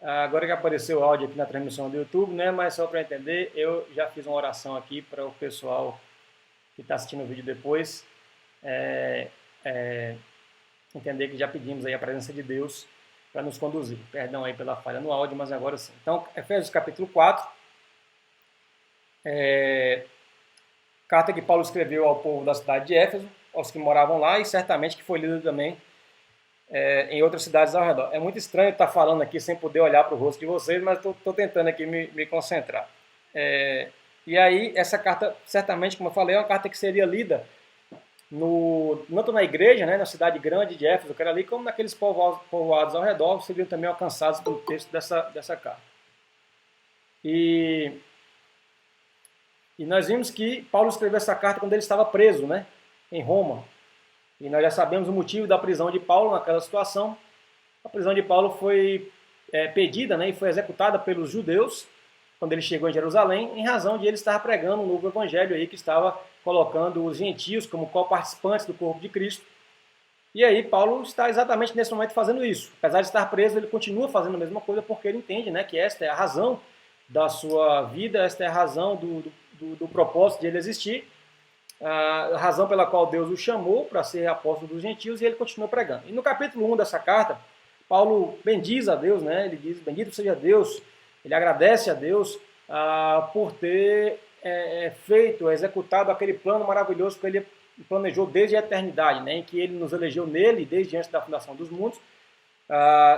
Agora que apareceu o áudio aqui na transmissão do YouTube, né? Mas só para entender, eu já fiz uma oração aqui para o pessoal que está assistindo o vídeo depois é, é, entender que já pedimos aí a presença de Deus para nos conduzir. Perdão aí pela falha no áudio, mas agora sim. Então, Efésios capítulo 4, carta que Paulo escreveu ao povo da cidade de Éfeso, aos que moravam lá e certamente que foi lida também em outras cidades ao redor. É muito estranho estar falando aqui sem poder olhar para o rosto de vocês, mas estou tentando aqui me concentrar. E aí, essa carta, certamente, como eu falei, é uma carta que seria lida tanto na igreja, né, na cidade grande de Éfeso, que era ali, como naqueles povoados ao redor, seriam também alcançados pelo texto dessa carta. E nós vimos que Paulo escreveu essa carta quando ele estava preso, né, em Roma. E nós já sabemos o motivo da prisão de Paulo naquela situação. A prisão de Paulo foi pedida, né, e foi executada pelos judeus quando ele chegou em Jerusalém, em razão de ele estar pregando um novo evangelho aí que estava colocando os gentios como co-participantes do corpo de Cristo. E aí Paulo está exatamente nesse momento fazendo isso. Apesar de estar preso, ele continua fazendo a mesma coisa porque ele entende, né, que esta é a razão da sua vida, esta é a razão do propósito de ele existir, a razão pela qual Deus o chamou para ser apóstolo dos gentios, e ele continua pregando. E no capítulo 1 dessa carta, Paulo bendiz a Deus, né? Ele diz, bendito seja Deus, ele agradece a Deus por ter executado aquele plano maravilhoso que ele planejou desde a eternidade, né? Em que ele nos elegeu nele, desde antes da fundação dos mundos,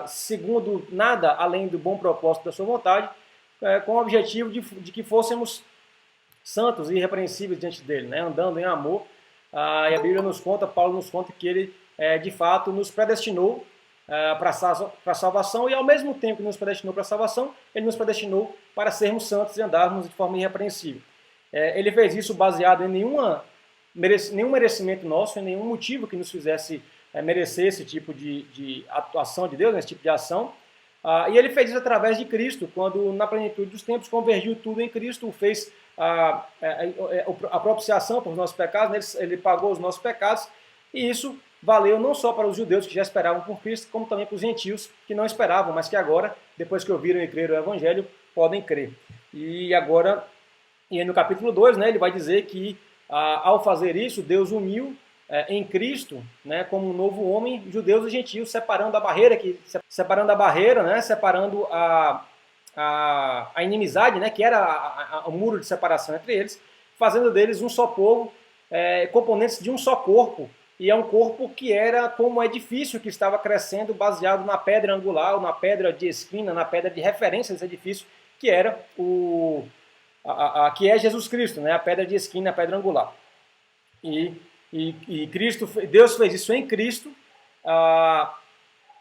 segundo nada além do bom propósito da sua vontade, com o objetivo de que fôssemos santos e irrepreensíveis diante dele, né? Andando em amor. E a Bíblia nos conta, Paulo nos conta que ele, de fato, nos predestinou para a salvação, e ao mesmo tempo que nos predestinou para a salvação, ele nos predestinou para sermos santos e andarmos de forma irrepreensível. Ele fez isso baseado em nenhum merecimento nosso, em nenhum motivo que nos fizesse merecer esse tipo de atuação de Deus, né, esse tipo de ação. E ele fez isso através de Cristo, quando na plenitude dos tempos convergiu tudo em Cristo, fez a propiciação por nossos pecados, ele pagou os nossos pecados, e isso valeu não só para os judeus que já esperavam por Cristo, como também para os gentios que não esperavam, mas que agora, depois que ouviram e creram o Evangelho, podem crer. E no capítulo 2, né, ele vai dizer que ao fazer isso, Deus uniu em Cristo, né, como um novo homem, judeus e gentios, separando a barreira, né, separando a inimizade, né, que era o muro de separação entre eles, fazendo deles um só povo, componentes de um só corpo, e é um corpo que era como um edifício que estava crescendo baseado na pedra angular, na pedra de esquina, na pedra de referência desse edifício, que era que é Jesus Cristo, né, a pedra de esquina, a pedra angular. E Deus fez isso em Cristo,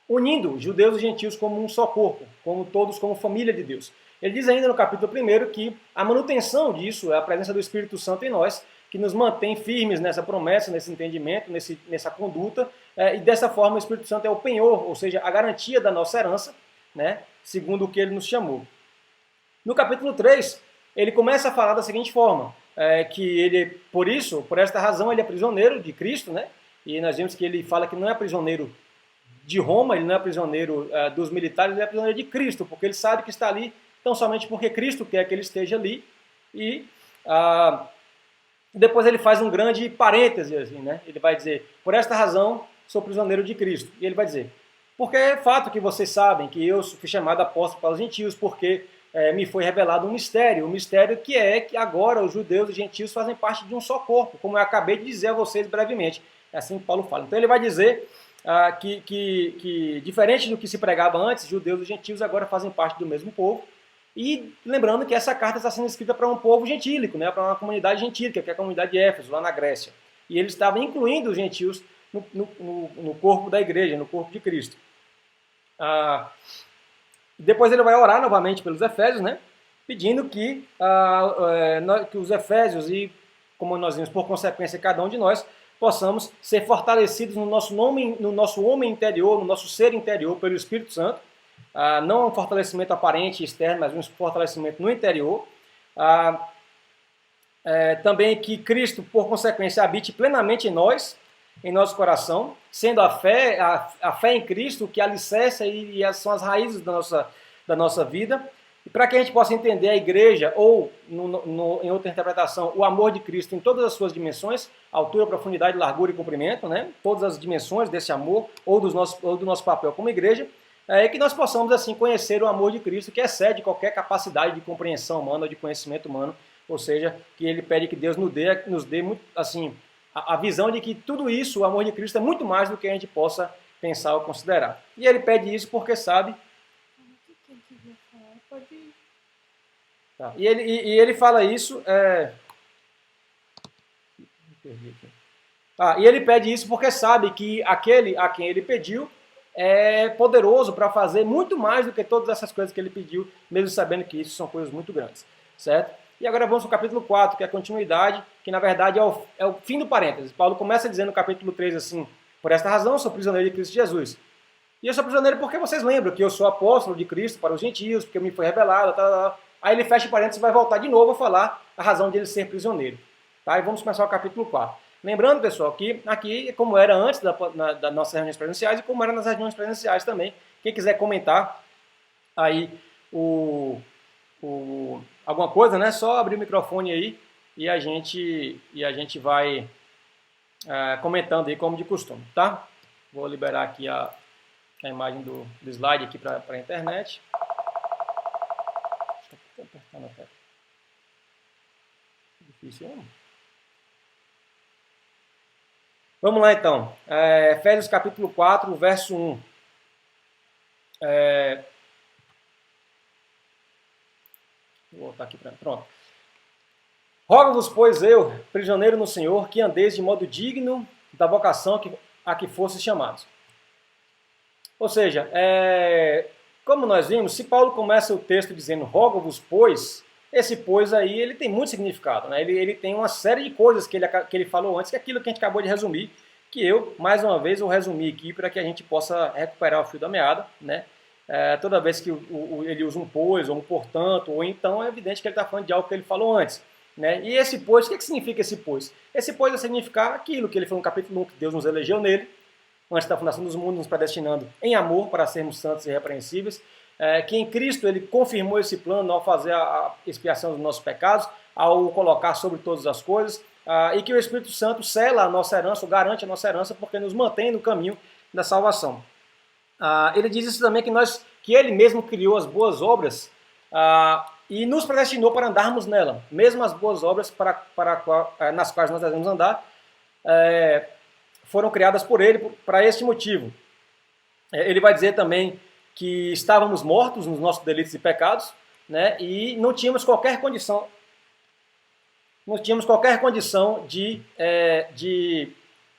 unindo judeus e gentios como um só corpo, como todos como família de Deus. Ele diz ainda no capítulo 1 que a manutenção disso é a presença do Espírito Santo em nós, que nos mantém firmes nessa promessa, nesse entendimento, nessa conduta, e dessa forma o Espírito Santo é o penhor, ou seja, a garantia da nossa herança, né, segundo o que ele nos chamou. No capítulo 3, ele começa a falar da seguinte forma, que ele, por esta razão, ele é prisioneiro de Cristo, né? E nós vimos que ele fala que não é prisioneiro de Roma, ele não é prisioneiro dos militares, ele é prisioneiro de Cristo, porque ele sabe que está ali tão somente porque Cristo quer que ele esteja ali. E depois ele faz um grande parêntese, assim, né? Ele vai dizer, por esta razão, sou prisioneiro de Cristo. E ele vai dizer, porque é fato que vocês sabem que eu fui chamado apóstolo para os gentios, porque me foi revelado um mistério que é que agora os judeus e gentios fazem parte de um só corpo, como eu acabei de dizer a vocês brevemente. É assim que Paulo fala. Então ele vai dizer que diferente do que se pregava antes, judeus e gentios agora fazem parte do mesmo povo. E lembrando que essa carta está sendo escrita para um povo gentílico, né, para uma comunidade gentílica, que é a comunidade de Éfeso, lá na Grécia. E ele estava incluindo os gentios no corpo da igreja, no corpo de Cristo. Depois ele vai orar novamente pelos Efésios, né, pedindo que os Efésios e, como nós vimos, por consequência, cada um de nós, possamos ser fortalecidos no nosso homem interior, no nosso ser interior, pelo Espírito Santo. Não um fortalecimento aparente e externo, mas um fortalecimento no interior. Também que Cristo, por consequência, habite plenamente em nós, em nosso coração, sendo a fé em Cristo que alicerça e são as raízes da da nossa vida. E para que a gente possa entender a igreja, ou em outra interpretação, o amor de Cristo em todas as suas dimensões, altura, profundidade, largura e comprimento, né? Todas as dimensões desse amor, ou do nosso papel como igreja, é que nós possamos assim conhecer o amor de Cristo, que excede qualquer capacidade de compreensão humana ou de conhecimento humano, ou seja, que ele pede que Deus nos dê muito, assim, a visão de que tudo isso, o amor de Cristo, é muito mais do que a gente possa pensar ou considerar. E ele pede isso porque sabe... Tá. E ele fala isso... e ele pede isso porque sabe que aquele a quem ele pediu é poderoso para fazer muito mais do que todas essas coisas que ele pediu, mesmo sabendo que isso são coisas muito grandes, certo? E agora vamos para o capítulo 4, que é a continuidade, que na verdade é o fim do parênteses. Paulo começa dizendo no capítulo 3 assim: por esta razão sou prisioneiro de Cristo Jesus. E eu sou prisioneiro porque vocês lembram que eu sou apóstolo de Cristo para os gentios, porque me foi revelado, tá. Aí ele fecha o parênteses e vai voltar de novo a falar a razão de ele ser prisioneiro. Tá? E vamos começar o capítulo 4. Lembrando, pessoal, que aqui, como era antes das nossas reuniões presenciais e como era nas reuniões presenciais também, quem quiser comentar aí alguma coisa, né? Só abrir o microfone aí e a gente vai comentando aí como de costume, tá? Vou liberar aqui a imagem do slide aqui para a internet. Estou apertando a tela. Difícil, hein? Vamos lá então. Efésios capítulo 4, verso 1. Vou voltar aqui para... Pronto. Rogo-vos, pois eu, prisioneiro no Senhor, que andeis de modo digno da vocação a que fostes chamados. Ou seja, como nós vimos, se Paulo começa o texto dizendo rogo-vos, pois, esse pois aí ele tem muito significado, né? Ele tem uma série de coisas que ele falou antes, que é aquilo que a gente acabou de resumir, que eu, mais uma vez, vou resumir aqui para que a gente possa recuperar o fio da meada, né? Toda vez que ele usa um pois, ou um portanto, ou então é evidente que ele está falando de algo que ele falou antes. Né? E esse pois, o que significa esse pois? Esse pois vai significar aquilo que ele falou no capítulo 1, que Deus nos elegeu nele, antes da fundação dos mundos, nos predestinando em amor para sermos santos e irrepreensíveis, que em Cristo ele confirmou esse plano ao fazer a expiação dos nossos pecados, ao colocar sobre todas as coisas, e que o Espírito Santo sela a nossa herança, ou garante a nossa herança, porque nos mantém no caminho da salvação. Ele diz isso também que ele mesmo criou as boas obras e nos predestinou para andarmos nela. Mesmo as boas obras nas quais nós devemos andar foram criadas por ele para este motivo. Ele vai dizer também que estávamos mortos nos nossos delitos e pecados, né, e não tínhamos qualquer condição de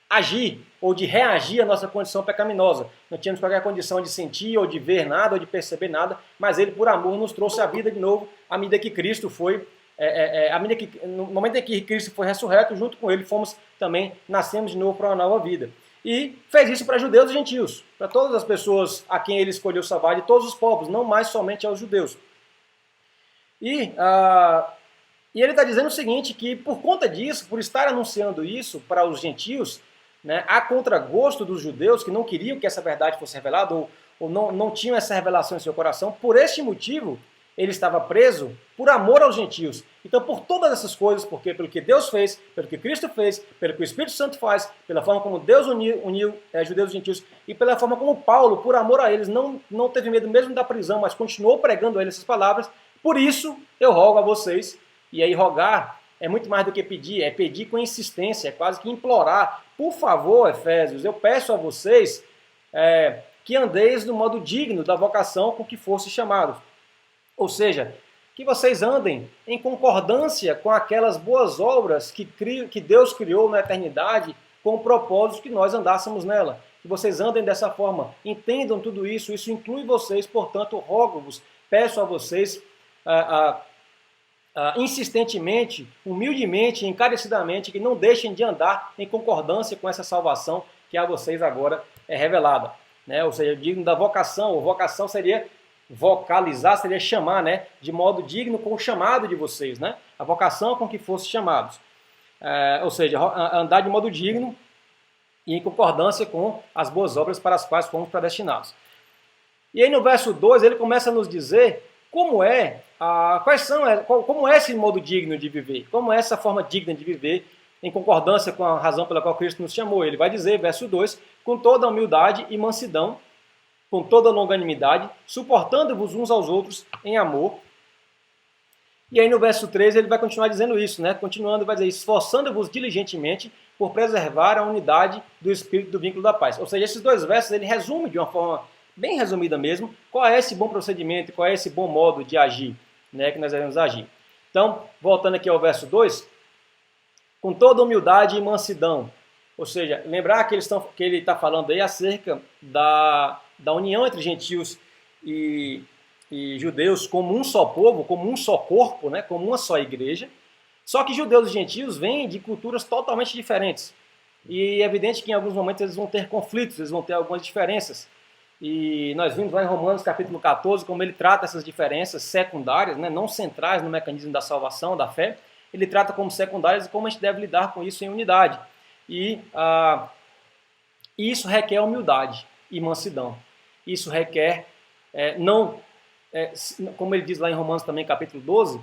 agir ou de reagir à nossa condição pecaminosa. Não tínhamos qualquer condição de sentir ou de ver nada ou de perceber nada, mas ele por amor nos trouxe a vida de novo à medida que Cristo foi, no momento em que Cristo foi ressurreto, junto com ele nascemos de novo para uma nova vida. E fez isso para judeus e gentios, para todas as pessoas a quem ele escolheu salvar, de todos os povos, não mais somente aos judeus. E ele está dizendo o seguinte, que por conta disso, por estar anunciando isso para os gentios, né, a contragosto dos judeus, que não queriam que essa verdade fosse revelada, ou não tinham essa revelação em seu coração, por este motivo, ele estava preso por amor aos gentios. Então, por todas essas coisas, pelo que Deus fez, pelo que Cristo fez, pelo que o Espírito Santo faz, pela forma como Deus uniu judeus e gentios, e pela forma como Paulo, por amor a eles, não teve medo mesmo da prisão, mas continuou pregando a eles essas palavras. Por isso, eu rogo a vocês. E aí rogar é muito mais do que pedir, é pedir com insistência, é quase que implorar. Por favor, Efésios, eu peço a vocês que andeis no modo digno da vocação com que fosse chamados. Ou seja, que vocês andem em concordância com aquelas boas obras que Deus criou na eternidade com o propósito que nós andássemos nela. Que vocês andem dessa forma, entendam tudo isso, isso inclui vocês, portanto, rogo-vos, peço a vocês insistentemente, humildemente, encarecidamente, que não deixem de andar em concordância com essa salvação que a vocês agora é revelada. Né? Ou seja, digno da vocação, ou vocação seria vocalizar, seria chamar, né? De modo digno com o chamado de vocês, né? A vocação com que fossem chamados. Ou seja, andar de modo digno e em concordância com as boas obras para as quais fomos predestinados. E aí no verso 2 ele começa a nos dizer como é, como é esse modo digno de viver, como é essa forma digna de viver, em concordância com a razão pela qual Cristo nos chamou. Ele vai dizer, verso 2, com toda humildade e mansidão, com toda longanimidade, suportando-vos uns aos outros em amor. E aí no verso 3 ele vai continuar dizendo isso, né? Continuando, vai dizer, esforçando-vos diligentemente por preservar a unidade do espírito do vínculo da paz. Ou seja, esses dois versos ele resume de uma forma bem resumida mesmo, qual é esse bom procedimento, qual é esse bom modo de agir, né, que nós devemos agir. Então, voltando aqui ao verso 2, com toda humildade e mansidão. Ou seja, lembrar que ele está falando aí acerca da união entre gentios e judeus como um só povo, como um só corpo, né, como uma só igreja. Só que judeus e gentios vêm de culturas totalmente diferentes. E é evidente que em alguns momentos eles vão ter conflitos, eles vão ter algumas diferenças. E nós vimos lá em Romanos capítulo 14 como ele trata essas diferenças secundárias, né, não centrais no mecanismo da salvação, da fé. Ele trata como secundárias e como a gente deve lidar com isso em unidade. E isso requer humildade e mansidão. Isso requer, como ele diz lá em Romanos também capítulo 12,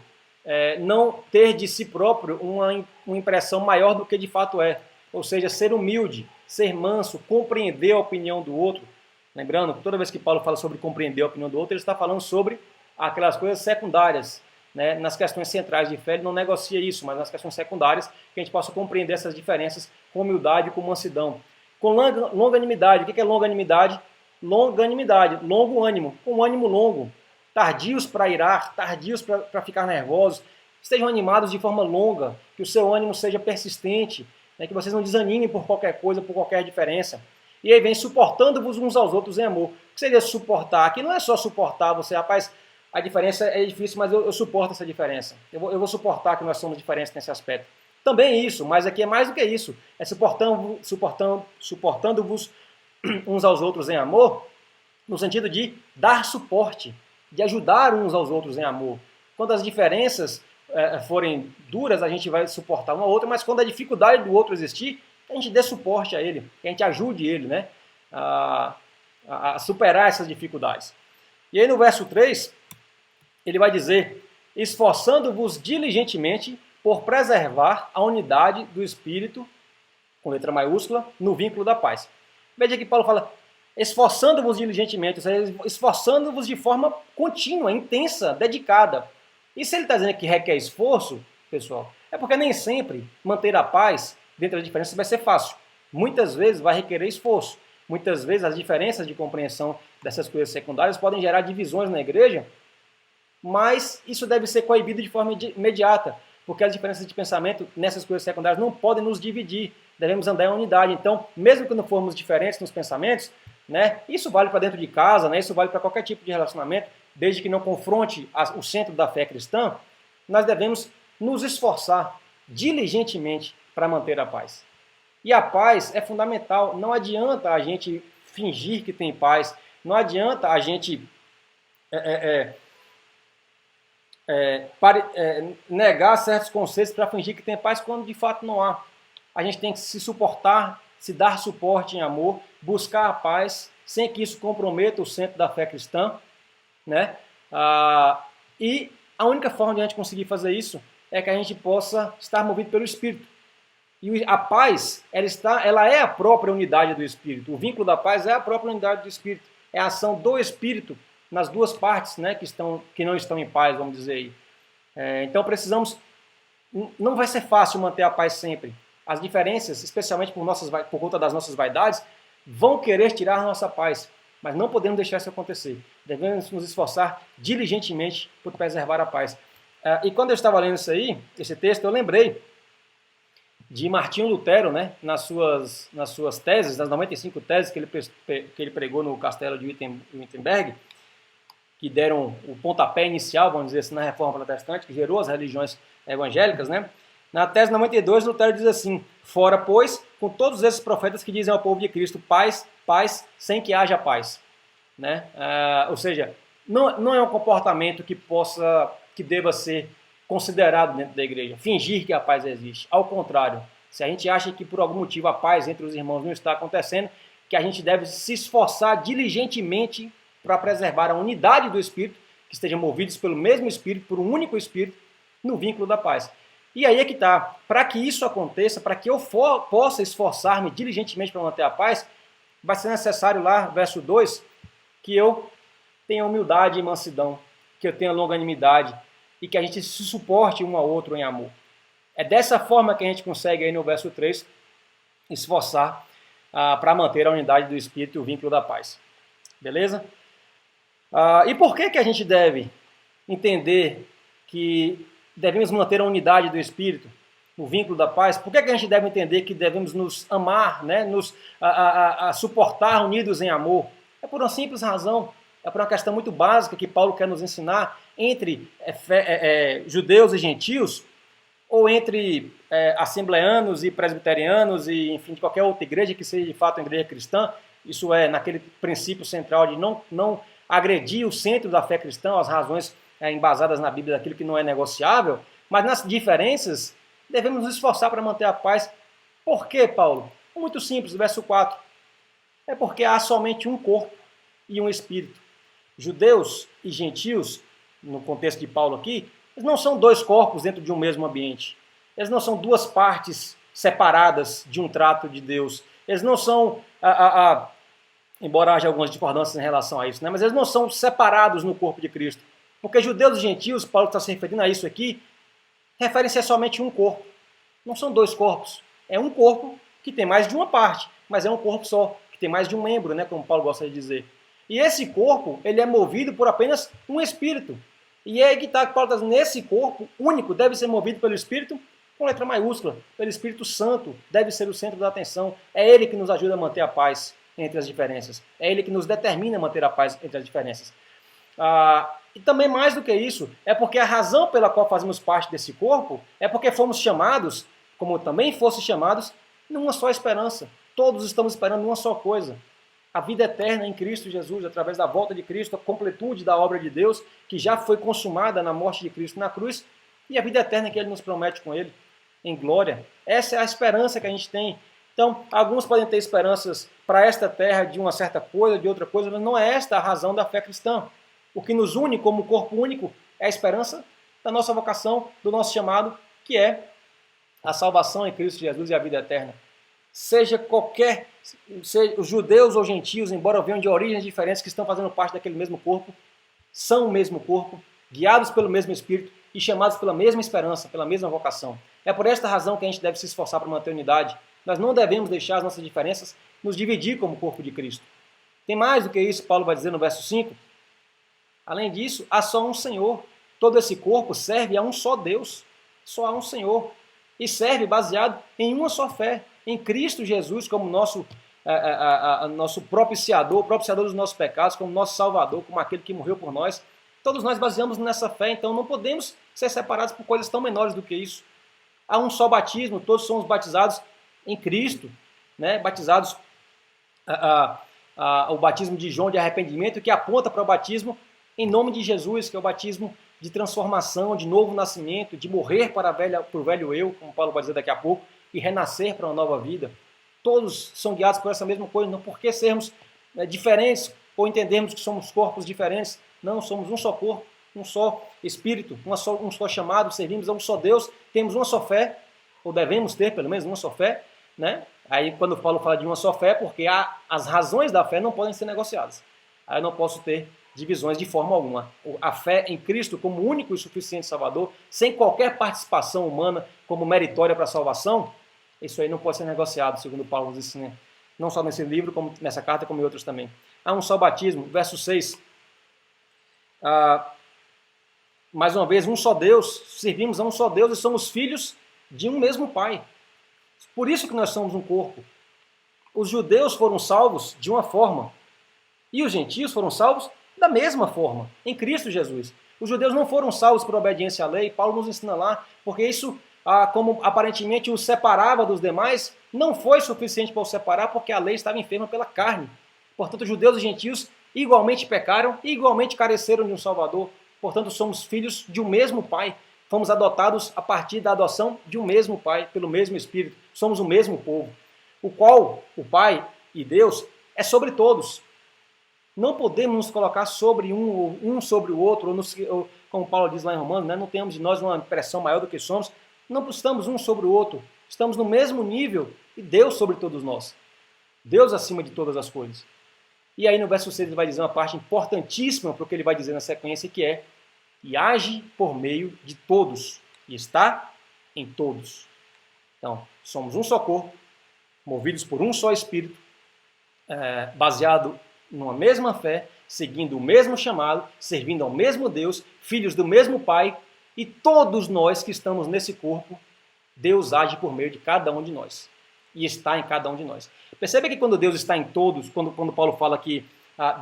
não ter de si próprio uma impressão maior do que de fato é. Ou seja, ser humilde, ser manso, compreender a opinião do outro. Lembrando que toda vez que Paulo fala sobre compreender a opinião do outro, ele está falando sobre aquelas coisas secundárias, né? Nas questões centrais de fé, ele não negocia isso, mas nas questões secundárias, que a gente possa compreender essas diferenças com humildade e com mansidão. Com longanimidade. O que é longanimidade? Longanimidade, longo ânimo, com um ânimo longo. Tardios para irar, tardios para ficar nervosos. Estejam animados de forma longa, que o seu ânimo seja persistente, né? Que vocês não desanimem por qualquer coisa, por qualquer diferença. E aí vem suportando-vos uns aos outros em amor. O que seria suportar? Aqui não é só suportar você, rapaz, a diferença é difícil, mas eu suporto essa diferença. Eu vou suportar que nós somos diferentes nesse aspecto. Também isso, mas aqui é mais do que isso. É suportando-vos uns aos outros em amor, no sentido de dar suporte, de ajudar uns aos outros em amor. Quando as diferenças forem duras, a gente vai suportar um ao outro, mas quando a dificuldade do outro existir, a gente dê suporte a ele, que a gente ajude ele, né, a superar essas dificuldades. E aí no verso 3, ele vai dizer, esforçando-vos diligentemente por preservar a unidade do Espírito, com letra maiúscula, no vínculo da paz. Veja que Paulo fala, esforçando-vos diligentemente, ou seja, esforçando-vos de forma contínua, intensa, dedicada. E se ele está dizendo que requer esforço, pessoal, é porque nem sempre manter a paz dentro das diferenças vai ser fácil. Muitas vezes vai requerer esforço. Muitas vezes as diferenças de compreensão dessas coisas secundárias podem gerar divisões na igreja, mas isso deve ser coibido de forma imediata, porque as diferenças de pensamento nessas coisas secundárias não podem nos dividir, devemos andar em unidade. Então, mesmo que não formos diferentes nos pensamentos, né, isso vale para dentro de casa, né, isso vale para qualquer tipo de relacionamento, desde que não confronte o centro da fé cristã, nós devemos nos esforçar diligentemente para manter a paz. E a paz é fundamental, não adianta a gente fingir que tem paz, não adianta a gente negar certos conceitos para fingir que tem paz quando de fato não há. A gente tem que se suportar, se dar suporte em amor, buscar a paz, sem que isso comprometa o centro da fé cristã, né? E a única forma de a gente conseguir fazer isso é que a gente possa estar movido pelo Espírito. E a paz, ela é a própria unidade do Espírito. O vínculo da paz é a própria unidade do Espírito. É a ação do Espírito nas duas partes, né, que não estão em paz, vamos dizer aí. Então precisamos... Não vai ser fácil manter a paz sempre. As diferenças, especialmente por conta das nossas vaidades, vão querer tirar a nossa paz. Mas não podemos deixar isso acontecer. Devemos nos esforçar diligentemente por preservar a paz. E quando eu estava lendo esse texto, eu lembrei de Martinho Lutero, né, nas suas teses, nas 95 teses que ele pregou no castelo de Wittenberg, que deram o pontapé inicial, vamos dizer assim, na reforma protestante, que gerou as religiões evangélicas, né? Na tese 92, Lutero diz assim, fora, pois, com todos esses profetas que dizem ao povo de Cristo, paz, paz, sem que haja paz. Né? Ou seja, não é um comportamento que deva ser considerado dentro da igreja, fingir que a paz existe. Ao contrário, se a gente acha que por algum motivo a paz entre os irmãos não está acontecendo, que a gente deve se esforçar diligentemente para preservar a unidade do Espírito, que estejam movidos pelo mesmo Espírito, por um único Espírito, no vínculo da paz. E aí é que está. Para que isso aconteça, para que eu possa esforçar-me diligentemente para manter a paz, vai ser necessário lá, verso 2, que eu tenha humildade e mansidão, que eu tenha longanimidade e que a gente se suporte um ao outro em amor. É dessa forma que a gente consegue, aí no verso 3, esforçar para manter a unidade do Espírito e o vínculo da paz. Beleza? E por que a gente deve entender que devemos manter a unidade do Espírito, o vínculo da paz? Por que a gente deve entender que devemos nos amar, né? Nos suportar unidos em amor? É por uma simples razão, é por uma questão muito básica que Paulo quer nos ensinar entre judeus e gentios, ou entre assembleanos e presbiterianos, e enfim, de qualquer outra igreja que seja de fato uma igreja cristã. Isso é naquele princípio central de não agredir o centro da fé cristã, as razões embasadas na Bíblia daquilo que não é negociável, mas nas diferenças devemos nos esforçar para manter a paz. Por quê, Paulo? Muito simples, verso 4. É porque há somente um corpo e um espírito. Judeus e gentios, no contexto de Paulo aqui, eles não são dois corpos dentro de um mesmo ambiente. Eles não são duas partes separadas de um trato de Deus. Eles não são, embora haja algumas discordâncias em relação a isso, né? Mas eles não são separados no corpo de Cristo. Porque judeus e gentios, Paulo está se referindo a isso aqui, referem-se a somente um corpo. Não são dois corpos. É um corpo que tem mais de uma parte, mas é um corpo só, que tem mais de um membro, né? Como Paulo gosta de dizer. E esse corpo, ele é movido por apenas um espírito. E é aí que está, Paulo está dizendo, nesse corpo único deve ser movido pelo Espírito, com letra maiúscula, pelo Espírito Santo, deve ser o centro da atenção. É ele que nos ajuda a manter a paz entre as diferenças. É ele que nos determina a manter a paz entre as diferenças. E também mais do que isso, é porque a razão pela qual fazemos parte desse corpo é porque fomos chamados, como também fossem chamados, numa só esperança. Todos estamos esperando uma só coisa. A vida eterna em Cristo Jesus, através da volta de Cristo, a completude da obra de Deus, que já foi consumada na morte de Cristo na cruz, e a vida eterna que Ele nos promete com Ele, em glória. Essa é a esperança que a gente tem. Então, alguns podem ter esperanças para esta terra de uma certa coisa, de outra coisa, mas não é esta a razão da fé cristã. O que nos une como corpo único é a esperança da nossa vocação, do nosso chamado, que é a salvação em Cristo Jesus e a vida eterna. Seja os judeus ou gentios, embora venham de origens diferentes, que estão fazendo parte daquele mesmo corpo, são o mesmo corpo, guiados pelo mesmo Espírito e chamados pela mesma esperança, pela mesma vocação. É por esta razão que a gente deve se esforçar para manter a unidade. Nós não devemos deixar as nossas diferenças nos dividir como corpo de Cristo. Tem mais do que isso, Paulo vai dizer no verso 5. Além disso, há só um Senhor. Todo esse corpo serve a um só Deus. Só há um Senhor. E serve baseado em uma só fé, em Cristo Jesus como nosso propiciador dos nossos pecados, como nosso Salvador, como aquele que morreu por nós. Todos nós baseamos nessa fé, então não podemos ser separados por coisas tão menores do que isso. Há um só batismo, todos somos batizados em Cristo, né? Batizados o batismo de João de arrependimento, que aponta para o batismo em nome de Jesus, que é o batismo de transformação, de novo nascimento, de morrer para o velho eu, como Paulo vai dizer daqui a pouco, e renascer para uma nova vida. Todos são guiados por essa mesma coisa, não porque sermos diferentes ou entendermos que somos corpos diferentes. Não, somos um só corpo, um só espírito, um só chamado, servimos a um só Deus, temos uma só fé, ou devemos ter pelo menos uma só fé, né? Aí quando Paulo fala de uma só fé, porque as razões da fé não podem ser negociadas. Aí eu não posso ter divisões de forma alguma. A fé em Cristo como único e suficiente Salvador, sem qualquer participação humana como meritória para a salvação, isso aí não pode ser negociado, segundo Paulo nos ensina. Não só nesse livro, como nessa carta, como em outros também. Há um só batismo, verso 6. Mais uma vez, um só Deus, servimos a um só Deus e somos filhos de um mesmo Pai. Por isso que nós somos um corpo. Os judeus foram salvos de uma forma e os gentios foram salvos da mesma forma, em Cristo Jesus. Os judeus não foram salvos por obediência à lei, Paulo nos ensina lá, porque isso, como aparentemente os separava dos demais, não foi suficiente para os separar, porque a lei estava enferma pela carne. Portanto, os judeus e gentios igualmente pecaram e igualmente careceram de um Salvador. Portanto, somos filhos de um mesmo Pai. Fomos adotados a partir da adoção de um mesmo Pai, pelo mesmo Espírito. Somos o mesmo povo, o qual o Pai e Deus é sobre todos. Não podemos nos colocar sobre um sobre o outro, ou como Paulo diz lá em Romanos, né, não temos de nós uma impressão maior do que somos. Não estamos um sobre o outro. Estamos no mesmo nível e Deus sobre todos nós. Deus acima de todas as coisas. E aí no verso 6 ele vai dizer uma parte importantíssima para o que ele vai dizer na sequência, que é: e age por meio de todos, e está em todos. Então, somos um só corpo, movidos por um só Espírito, baseado numa mesma fé, seguindo o mesmo chamado, servindo ao mesmo Deus, filhos do mesmo Pai, e todos nós que estamos nesse corpo, Deus age por meio de cada um de nós. E está em cada um de nós. Percebe que quando Deus está em todos, quando Paulo fala que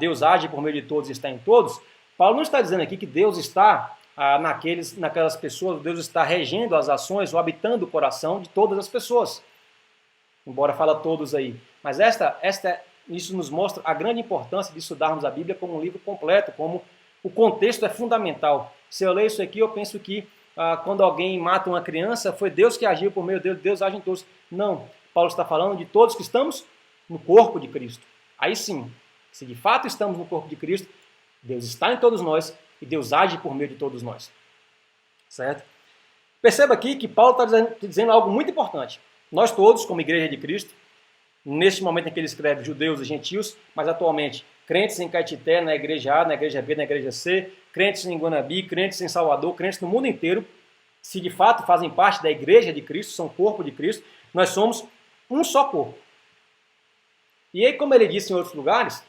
Deus age por meio de todos e está em todos, Paulo não está dizendo aqui que Deus está naquelas pessoas, Deus está regendo as ações ou habitando o coração de todas as pessoas. Embora fala todos aí. Mas isso nos mostra a grande importância de estudarmos a Bíblia como um livro completo, como o contexto é fundamental. Se eu leio isso aqui, eu penso que quando alguém mata uma criança, foi Deus que agiu por meio dele, Deus age em todos. Não, Paulo está falando de todos que estamos no corpo de Cristo. Aí sim, se de fato estamos no corpo de Cristo, Deus está em todos nós e Deus age por meio de todos nós. Certo? Perceba aqui que Paulo está dizendo algo muito importante. Nós todos, como igreja de Cristo, neste momento em que ele escreve judeus e gentios, mas atualmente crentes em Caetité, na igreja A, na igreja B, na igreja C, crentes em Guanabi, crentes em Salvador, crentes no mundo inteiro, se de fato fazem parte da igreja de Cristo, são corpo de Cristo, nós somos um só corpo. E aí, como ele disse em outros lugares,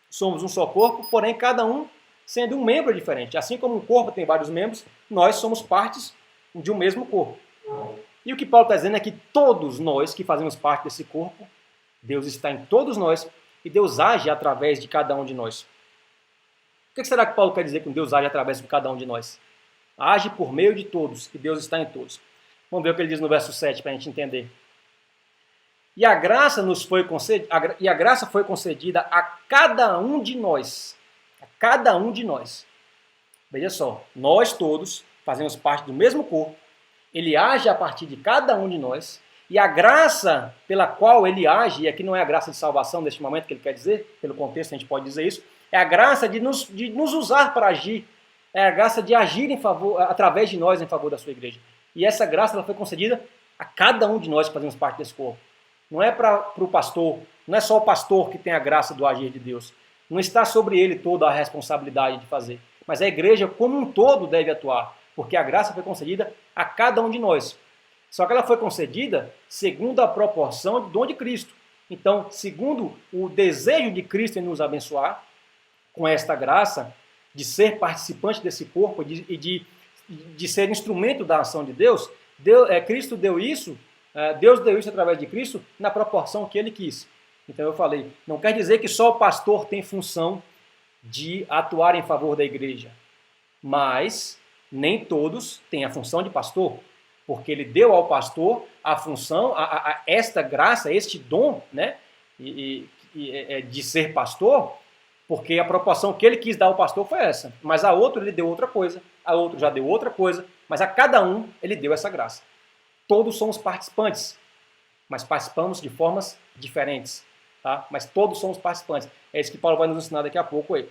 somos um só corpo, porém cada um sendo um membro diferente. Assim como um corpo tem vários membros, nós somos partes de um mesmo corpo. E o que Paulo está dizendo é que todos nós que fazemos parte desse corpo, Deus está em todos nós e Deus age através de cada um de nós. O que será que Paulo quer dizer com Deus age através de cada um de nós? Age por meio de todos e Deus está em todos. Vamos ver o que ele diz no verso 7 para a gente entender. E a graça foi concedida a cada um de nós. A cada um de nós. Veja só, nós todos fazemos parte do mesmo corpo. Ele age a partir de cada um de nós, e a graça pela qual ele age, e aqui não é a graça de salvação neste momento que ele quer dizer, pelo contexto a gente pode dizer isso, é a graça de nos usar para agir, é a graça de agir através de nós em favor da sua igreja. E essa graça ela foi concedida a cada um de nós que fazemos parte desse corpo. Não é para o pastor, não é só o pastor que tem a graça do agir de Deus. Não está sobre ele toda a responsabilidade de fazer, mas a igreja como um todo deve atuar, porque a graça foi concedida a cada um de nós. Só que ela foi concedida segundo a proporção do dom de Cristo. Então, segundo o desejo de Cristo em nos abençoar, com esta graça, de ser participante desse corpo e de ser instrumento da ação de Deus, Cristo deu isso, Deus deu isso através de Cristo na proporção que ele quis. Então eu falei, não quer dizer que só o pastor tem função de atuar em favor da igreja, mas nem todos têm a função de pastor, porque ele deu ao pastor a função, esta graça, este dom, né, de ser pastor, porque a proporção que ele quis dar ao pastor foi essa. Mas a outro ele deu outra coisa, a outro já deu outra coisa, mas a cada um ele deu essa graça. Todos somos participantes, mas participamos de formas diferentes, tá? Mas todos somos participantes. É isso que Paulo vai nos ensinar daqui a pouco aí.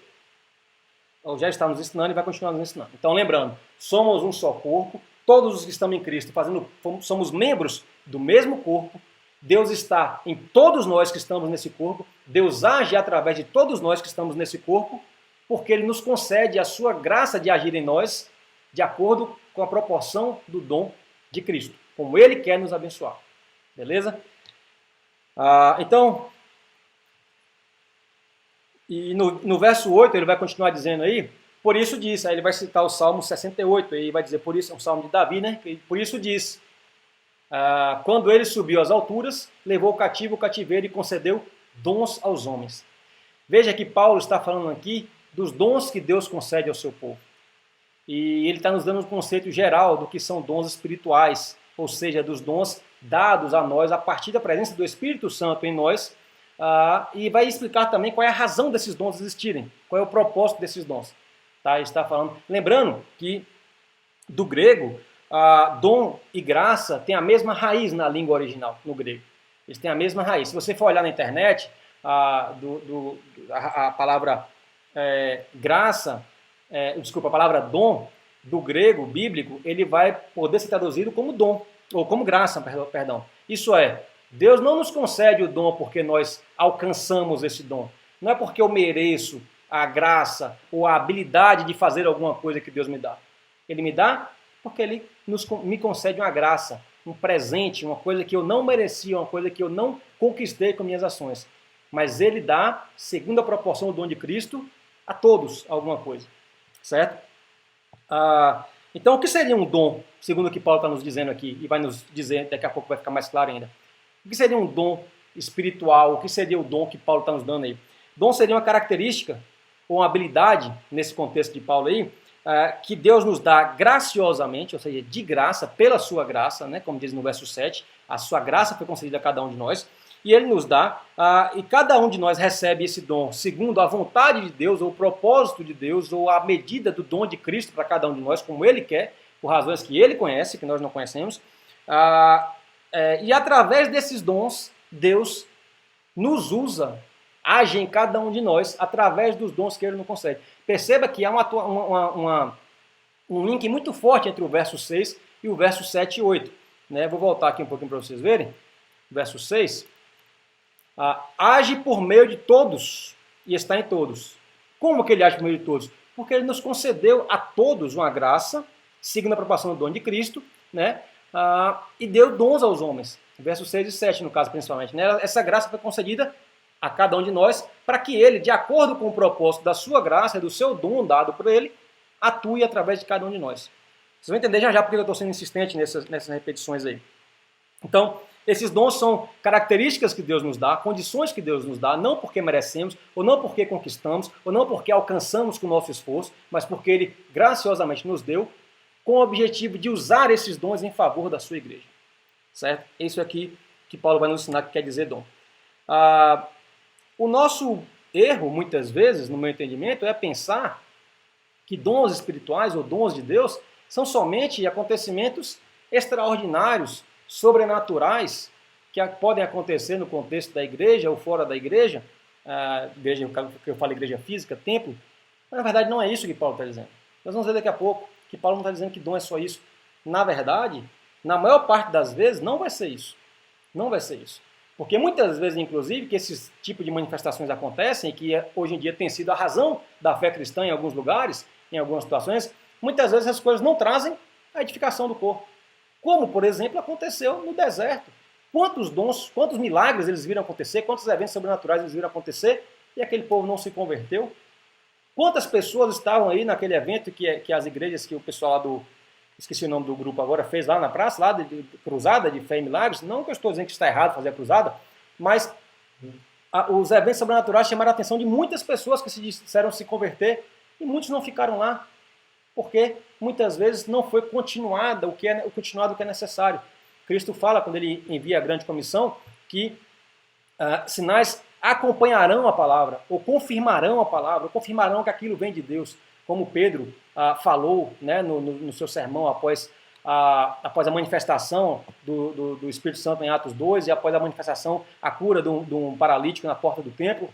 Ou já está nos ensinando e vai continuar nos ensinando. Então, lembrando, somos um só corpo, todos os que estamos em Cristo somos membros do mesmo corpo, Deus está em todos nós que estamos nesse corpo, Deus age através de todos nós que estamos nesse corpo, porque Ele nos concede a sua graça de agir em nós de acordo com a proporção do dom de Cristo, como Ele quer nos abençoar. Beleza? Então, e no verso 8 ele vai continuar dizendo aí, por isso diz, aí ele vai citar o Salmo 68, aí vai dizer, por isso, é um Salmo de Davi, né? Por isso diz, quando ele subiu às alturas, levou o cativo o cativeiro e concedeu dons aos homens. Veja que Paulo está falando aqui dos dons que Deus concede ao seu povo. E ele está nos dando um conceito geral do que são dons espirituais, ou seja, dos dons dados a nós a partir da presença do Espírito Santo em nós, e vai explicar também qual é a razão desses dons existirem, qual é o propósito desses dons. Tá? Ele está falando, lembrando que do grego, dom e graça têm a mesma raiz na língua original, no grego. Eles têm a mesma raiz. Se você for olhar na internet, a palavra graça, desculpa, a palavra dom, do grego bíblico, ele vai poder ser traduzido como dom, ou como graça, perdão. Isso é, Deus não nos concede o dom porque nós alcançamos esse dom. Não é porque eu mereço a graça ou a habilidade de fazer alguma coisa que Deus me dá. Ele me dá porque Ele me concede uma graça, um presente, uma coisa que eu não merecia, uma coisa que eu não conquistei com minhas ações. Mas Ele dá, segundo a proporção do dom de Cristo, a todos alguma coisa. Certo? Então, o que seria um dom, segundo o que Paulo está nos dizendo aqui, e vai nos dizer, daqui a pouco vai ficar mais claro ainda. O que seria um dom espiritual? O que seria o dom que Paulo está nos dando aí? Dom seria uma característica ou uma habilidade, nesse contexto de Paulo aí, que Deus nos dá graciosamente, ou seja, de graça, pela sua graça, né, como diz no verso 7, a sua graça foi concedida a cada um de nós, e Ele nos dá, e cada um de nós recebe esse dom segundo a vontade de Deus, ou o propósito de Deus, ou a medida do dom de Cristo para cada um de nós, como Ele quer, por razões que Ele conhece, que nós não conhecemos. E através desses dons, Deus nos usa, age em cada um de nós, através dos dons que Ele nos concede. Perceba que há um link muito forte entre o verso 6 e o verso 7 e 8. Né? Vou voltar aqui um pouquinho para vocês verem. Verso 6. Age por meio de todos e está em todos. Como que Ele age por meio de todos? Porque Ele nos concedeu a todos uma graça, segundo a proporção do dom de Cristo, né? E deu dons aos homens. Versos 6 e 7, no caso, principalmente. Né? Essa graça foi concedida a cada um de nós, para que Ele, de acordo com o propósito da sua graça e do seu dom dado por Ele, atue através de cada um de nós. Vocês vão entender já porque eu estou sendo insistente nessas repetições aí. Então, esses dons são características que Deus nos dá, condições que Deus nos dá, não porque merecemos, ou não porque conquistamos, ou não porque alcançamos com o nosso esforço, mas porque Ele graciosamente nos deu, com o objetivo de usar esses dons em favor da sua igreja. Certo? Isso aqui que Paulo vai nos ensinar que quer dizer dom. O nosso erro, muitas vezes, no meu entendimento, é pensar que dons espirituais ou dons de Deus são somente acontecimentos extraordinários, sobrenaturais, que podem acontecer no contexto da igreja ou fora da igreja, igreja, que eu falo igreja física, templo. Mas, na verdade, não é isso que Paulo está dizendo. Nós vamos ver daqui a pouco que Paulo não está dizendo que dom é só isso. Na verdade, na maior parte das vezes, não vai ser isso. Não vai ser isso. Porque muitas vezes, inclusive, que esses tipos de manifestações acontecem, e que hoje em dia tem sido a razão da fé cristã em alguns lugares, em algumas situações, muitas vezes essas coisas não trazem a edificação do corpo. Como, por exemplo, aconteceu no deserto. Quantos dons, quantos milagres eles viram acontecer, quantos eventos sobrenaturais eles viram acontecer, e aquele povo não se converteu? Quantas pessoas estavam aí naquele evento que as igrejas, que o pessoal lá esqueci o nome do grupo agora, fez lá na praça, lá de cruzada de fé e milagres? Não que eu estou dizendo que está errado fazer a cruzada, mas os eventos sobrenaturais chamaram a atenção de muitas pessoas que se disseram se converter, e muitos não ficaram lá, porque muitas vezes não foi continuado o que é necessário. Cristo fala, quando Ele envia a grande comissão, que sinais acompanharão a palavra, ou confirmarão a palavra, ou confirmarão que aquilo vem de Deus, como Pedro falou, né, no seu sermão após a manifestação do Espírito Santo em Atos 2 e após a manifestação, a cura de um paralítico na porta do templo.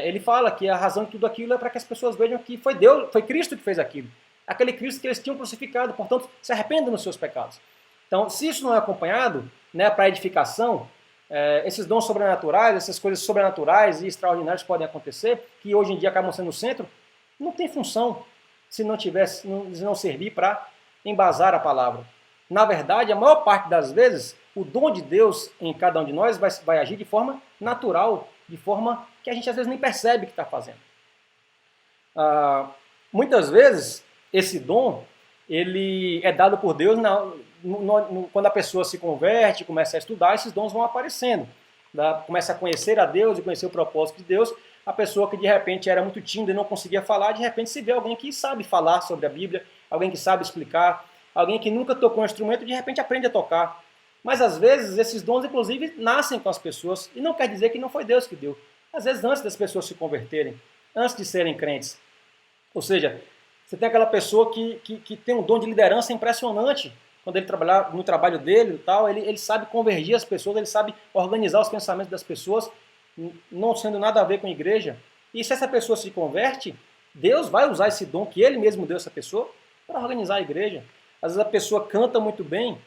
Ele fala que a razão de tudo aquilo é para que as pessoas vejam que foi Deus, foi Cristo que fez aquilo. Aquele Cristo que eles tinham crucificado, portanto, se arrependam dos seus pecados. Então, se isso não é acompanhado, né, para edificação, esses dons sobrenaturais, essas coisas sobrenaturais e extraordinárias que podem acontecer, que hoje em dia acabam sendo o centro, não tem função se não servir para embasar a palavra. Na verdade, a maior parte das vezes, o dom de Deus em cada um de nós vai agir de forma natural, de forma que a gente às vezes nem percebe que está fazendo. Muitas vezes, esse dom ele é dado por Deus quando a pessoa se converte, começa a estudar, esses dons vão aparecendo. Começa a conhecer a Deus e conhecer o propósito de Deus. A pessoa que de repente era muito tímida e não conseguia falar, de repente se vê alguém que sabe falar sobre a Bíblia, alguém que sabe explicar, alguém que nunca tocou um instrumento, de repente aprende a tocar. Mas às vezes esses dons, inclusive, nascem com as pessoas, e não quer dizer que não foi Deus que deu. Às vezes antes das pessoas se converterem, antes de serem crentes. Ou seja, você tem aquela pessoa que tem um dom de liderança impressionante. Quando ele trabalhar no trabalho dele e tal, ele sabe convergir as pessoas, ele sabe organizar os pensamentos das pessoas. não sendo nada a ver com a igreja. E se essa pessoa se converte, Deus vai usar esse dom que Ele mesmo deu a essa pessoa para organizar a igreja. Às vezes a pessoa canta muito bem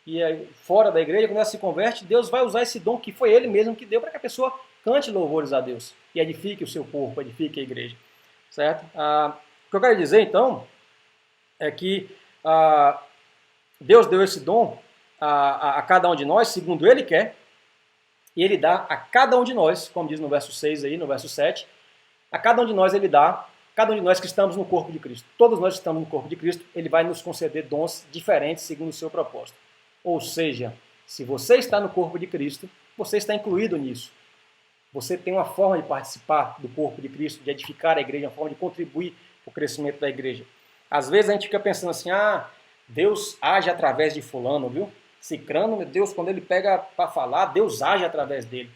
e é fora da igreja, quando ela se converte, Deus vai usar esse dom que foi Ele mesmo que deu para que a pessoa cante louvores a Deus e edifique o seu corpo, edifique a igreja. Certo? O que eu quero dizer, então, é que Deus deu esse dom a cada um de nós, segundo Ele quer, e Ele dá a cada um de nós, como diz no verso 6 aí, no verso 7, a cada um de nós Ele dá, cada um de nós que estamos no corpo de Cristo. Todos nós que estamos no corpo de Cristo, Ele vai nos conceder dons diferentes segundo o seu propósito. Ou seja, se você está no corpo de Cristo, você está incluído nisso. Você tem uma forma de participar do corpo de Cristo, de edificar a igreja, uma forma de contribuir para o crescimento da igreja. Às vezes a gente fica pensando assim, Deus age através de fulano, viu? Cicrano, meu Deus, quando ele pega para falar, Deus age através dele.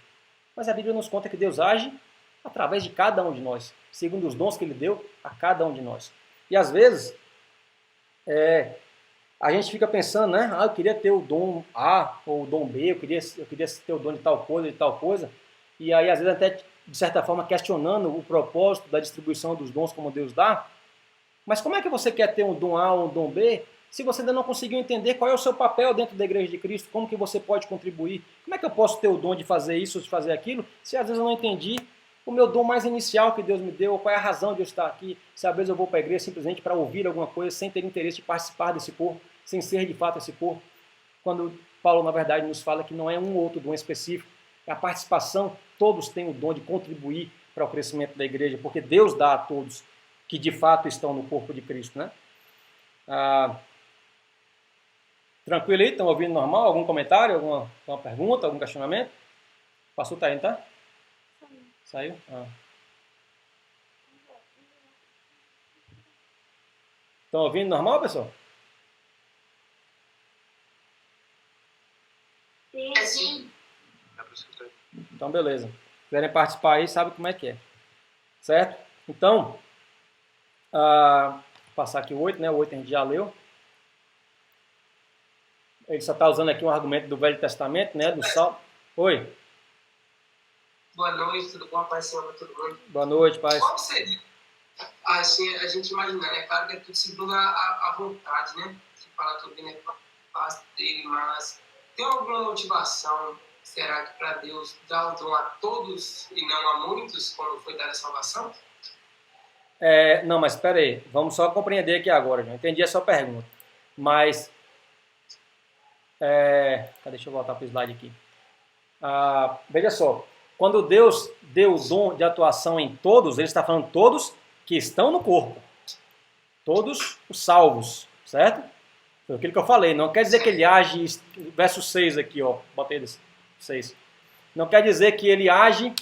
Mas a Bíblia nos conta que Deus age através de cada um de nós, segundo os dons que Ele deu a cada um de nós. E às vezes, a gente fica pensando, né? Eu queria ter o dom A ou o dom B, eu queria ter o dom de tal coisa. E aí, às vezes, até, de certa forma, questionando o propósito da distribuição dos dons como Deus dá. Mas como é que você quer ter um dom A ou um dom B se você ainda não conseguiu entender qual é o seu papel dentro da Igreja de Cristo, como que você pode contribuir? Como é que eu posso ter o dom de fazer isso ou de fazer aquilo, se às vezes eu não entendi o meu dom mais inicial que Deus me deu, qual é a razão de eu estar aqui, se às vezes eu vou para a igreja simplesmente para ouvir alguma coisa, sem ter interesse de participar desse corpo, sem ser de fato esse corpo, quando Paulo, na verdade, nos fala que não é um ou outro dom específico, é a participação, todos têm o dom de contribuir para o crescimento da igreja, porque Deus dá a todos que de fato estão no corpo de Cristo, né? Tranquilo aí? Estão ouvindo normal? Algum comentário? Alguma pergunta? Algum questionamento? O pastor está aí, tá? Saiu? Estão ouvindo normal, pessoal? Sim. Então, beleza. Se quiserem participar aí, sabe como é que é. Certo? Então, vou passar aqui o 8, né? O 8 a gente já leu. Ele só está usando aqui um argumento do Velho Testamento, né? Do Salmo. Oi. Boa noite, tudo bom? Paz Senhor para todo mundo. Boa noite, paz. Qual seria, assim, a gente imaginar, né? Claro que é tudo segundo a vontade, né? Se fala tudo bem, né? Parte dele, mas tem alguma motivação, será que para Deus dar o dom a todos e não a muitos, quando foi dada a salvação? Não, mas espera aí. Vamos só compreender aqui agora. Já entendi a sua pergunta. Mas... deixa eu voltar para o slide aqui. Veja só. Quando Deus deu o dom de atuação em todos, Ele está falando todos que estão no corpo. Todos os salvos, certo? Foi aquilo que eu falei. Não quer dizer que Ele age... Verso 6 aqui, ó. Botei esse 6. Não quer dizer que Ele age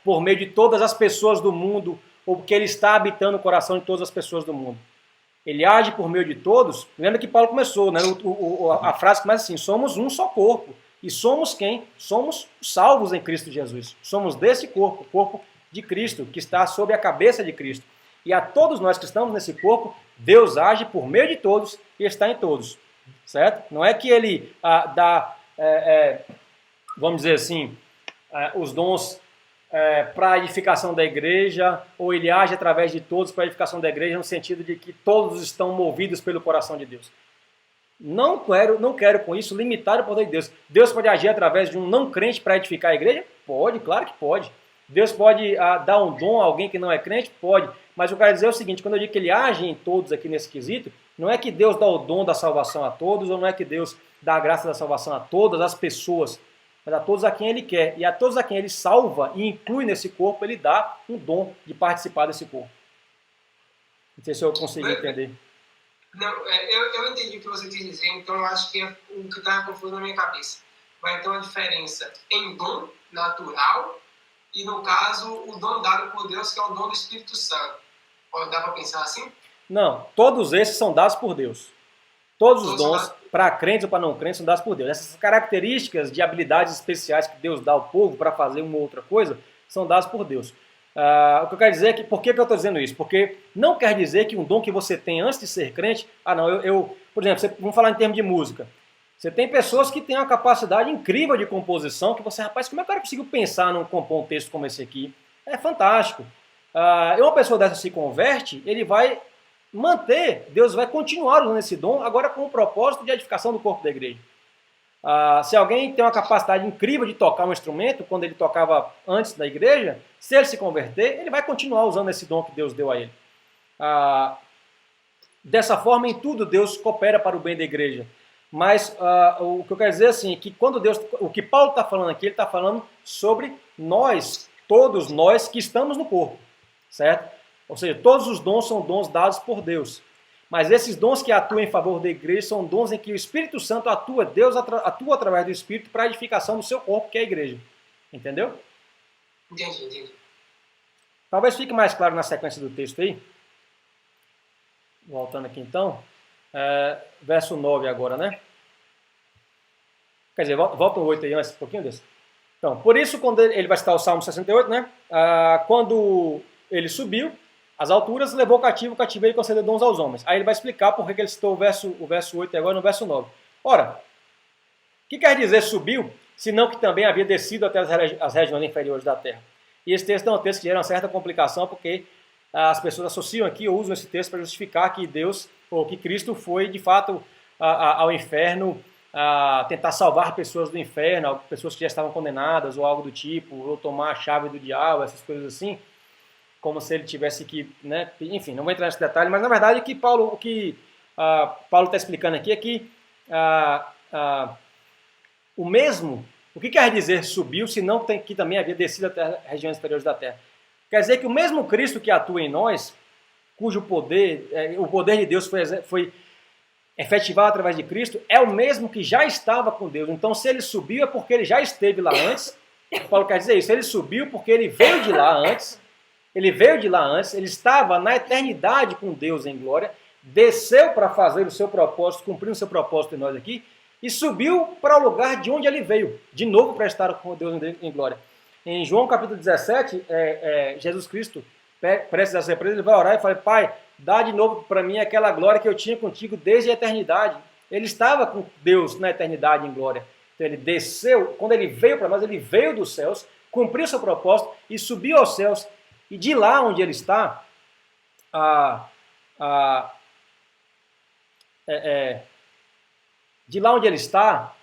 por meio de todas as pessoas do mundo ou porque Ele está habitando o coração de todas as pessoas do mundo. Ele age por meio de todos. Lembra que Paulo começou, né? A frase começa assim, somos um só corpo. E somos quem? Somos salvos em Cristo Jesus. Somos desse corpo, o corpo de Cristo, que está sob a cabeça de Cristo. E a todos nós que estamos nesse corpo, Deus age por meio de todos e está em todos. Certo? Não é que Ele dá, vamos dizer assim, os dons para a edificação da igreja, ou Ele age através de todos para a edificação da igreja, no sentido de que todos estão movidos pelo coração de Deus. Não quero com isso limitar o poder de Deus. Deus pode agir através de um não crente para edificar a igreja? Pode, claro que pode. Deus pode dar um dom a alguém que não é crente? Pode. Mas eu quero dizer o seguinte, quando eu digo que Ele age em todos aqui nesse quesito, não é que Deus dá o dom da salvação a todos, ou não é que Deus dá a graça da salvação a todas as pessoas, mas a todos a quem Ele quer. E a todos a quem Ele salva e inclui nesse corpo, Ele dá um dom de participar desse corpo. Não sei se eu consegui entender. Não, eu entendi o que você quis dizer, então eu acho que o que estava confuso na minha cabeça. Vai ter uma diferença em dom natural e, no caso, o dom dado por Deus, que é o dom do Espírito Santo. Pode dar para pensar assim? Não, todos esses são dados por Deus. Todos os dons, para crentes ou para não crentes, são dados por Deus. Essas características de habilidades especiais que Deus dá ao povo para fazer uma ou outra coisa, são dadas por Deus. O que eu quero dizer é que, por que eu estou dizendo isso? Porque não quer dizer que um dom que você tem antes de ser crente, por exemplo, vamos falar em termos de música. Você tem pessoas que têm uma capacidade incrível de composição, que você, rapaz, como é que o cara conseguiu pensar num compor um texto como esse aqui? É fantástico. E uma pessoa dessa se converte, ele vai manter, Deus vai continuar usando esse dom, agora com o propósito de edificação do corpo da igreja. Se alguém tem uma capacidade incrível de tocar um instrumento, quando ele tocava antes da igreja, se ele se converter, ele vai continuar usando esse dom que Deus deu a ele. Dessa forma, em tudo, Deus coopera para o bem da igreja. Mas o que eu quero dizer assim, é que quando Deus, o que Paulo está falando aqui, ele está falando sobre nós, todos nós que estamos no corpo, certo? Ou seja, todos os dons são dons dados por Deus. Mas esses dons que atuam em favor da igreja são dons em que o Espírito Santo atua, Deus atua através do Espírito para a edificação do seu corpo, que é a igreja. Entendeu? Entendi. Talvez fique mais claro na sequência do texto aí. Voltando aqui então. Verso 9 agora, né? Quer dizer, volta o 8 aí antes, um pouquinho desse. Então, por isso, quando ele vai citar o Salmo 68, né? Quando ele subiu as alturas, levou cativo o cativeiro e concedeu dons aos homens. Aí ele vai explicar por que ele citou o verso 8 agora no verso 9. Ora, o que quer dizer subiu, senão que também havia descido até as regiões inferiores da terra? E esse texto é um texto que gera uma certa complicação, porque as pessoas associam aqui, ou usam esse texto para justificar que Deus, ou que Cristo foi, de fato, ao inferno, tentar salvar pessoas do inferno, pessoas que já estavam condenadas, ou algo do tipo, ou tomar a chave do diabo, essas coisas assim, como se ele tivesse que, né, enfim, não vou entrar nesse detalhe, mas na verdade o que Paulo está explicando aqui é que o que quer dizer subiu, se não que também havia descido até as regiões inferiores da terra? Quer dizer que o mesmo Cristo que atua em nós, cujo poder, o poder de Deus foi efetivado através de Cristo, é o mesmo que já estava com Deus. Então, se ele subiu, é porque ele já esteve lá antes. Paulo quer dizer isso, ele subiu porque ele veio de lá antes, ele estava na eternidade com Deus em glória, desceu para fazer o seu propósito, cumprir o seu propósito em nós aqui, e subiu para o lugar de onde ele veio, de novo para estar com Deus em glória. Em João capítulo 17, Jesus Cristo, prestes a ser preso, ele vai orar e fala: Pai, dá de novo para mim aquela glória que eu tinha contigo desde a eternidade. Ele estava com Deus na eternidade em glória. Então ele desceu, quando ele veio para nós, ele veio dos céus, cumpriu seu propósito e subiu aos céus. E de lá onde ele está, de lá onde ele está,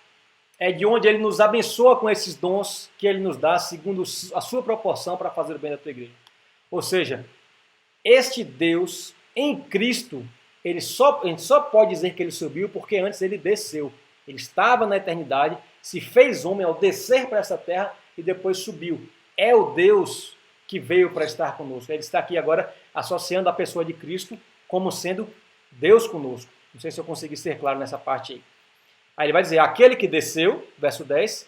é de onde ele nos abençoa com esses dons que ele nos dá, segundo a sua proporção, para fazer o bem da tua igreja. Ou seja, este Deus em Cristo, a gente só pode dizer que ele subiu porque antes ele desceu. Ele estava na eternidade, se fez homem ao descer para essa terra e depois subiu. É o Deus que veio para estar conosco. Ele está aqui agora associando a pessoa de Cristo como sendo Deus conosco. Não sei se eu consegui ser claro nessa parte aí. Aí ele vai dizer, aquele que desceu, verso 10,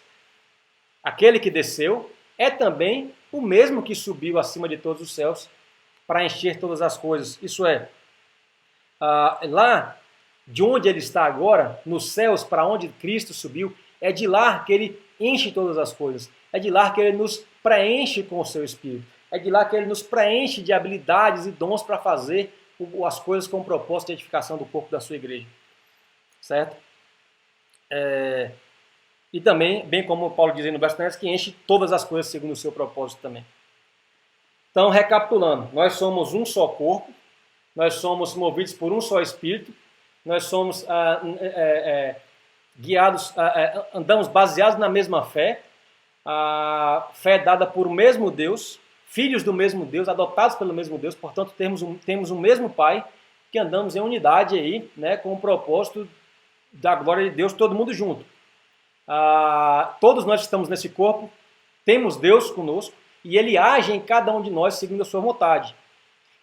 aquele que desceu é também o mesmo que subiu acima de todos os céus para encher todas as coisas. Isso é, lá de onde ele está agora, nos céus, para onde Cristo subiu, é de lá que ele enche todas as coisas. É de lá que ele nos preenche com o seu Espírito. É de lá que ele nos preenche de habilidades e dons para fazer as coisas com o propósito de edificação do corpo da sua igreja. Certo? E também, bem como Paulo diz no verso 10, que enche todas as coisas segundo o seu propósito também. Então, recapitulando, nós somos um só corpo, nós somos movidos por um só Espírito, nós somos guiados, andamos baseados na mesma fé, a fé dada por o mesmo Deus, filhos do mesmo Deus, adotados pelo mesmo Deus, portanto temos um mesmo Pai, que andamos em unidade aí, né, com o propósito da glória de Deus, todo mundo junto. Todos nós que estamos nesse corpo, temos Deus conosco, e Ele age em cada um de nós segundo a sua vontade.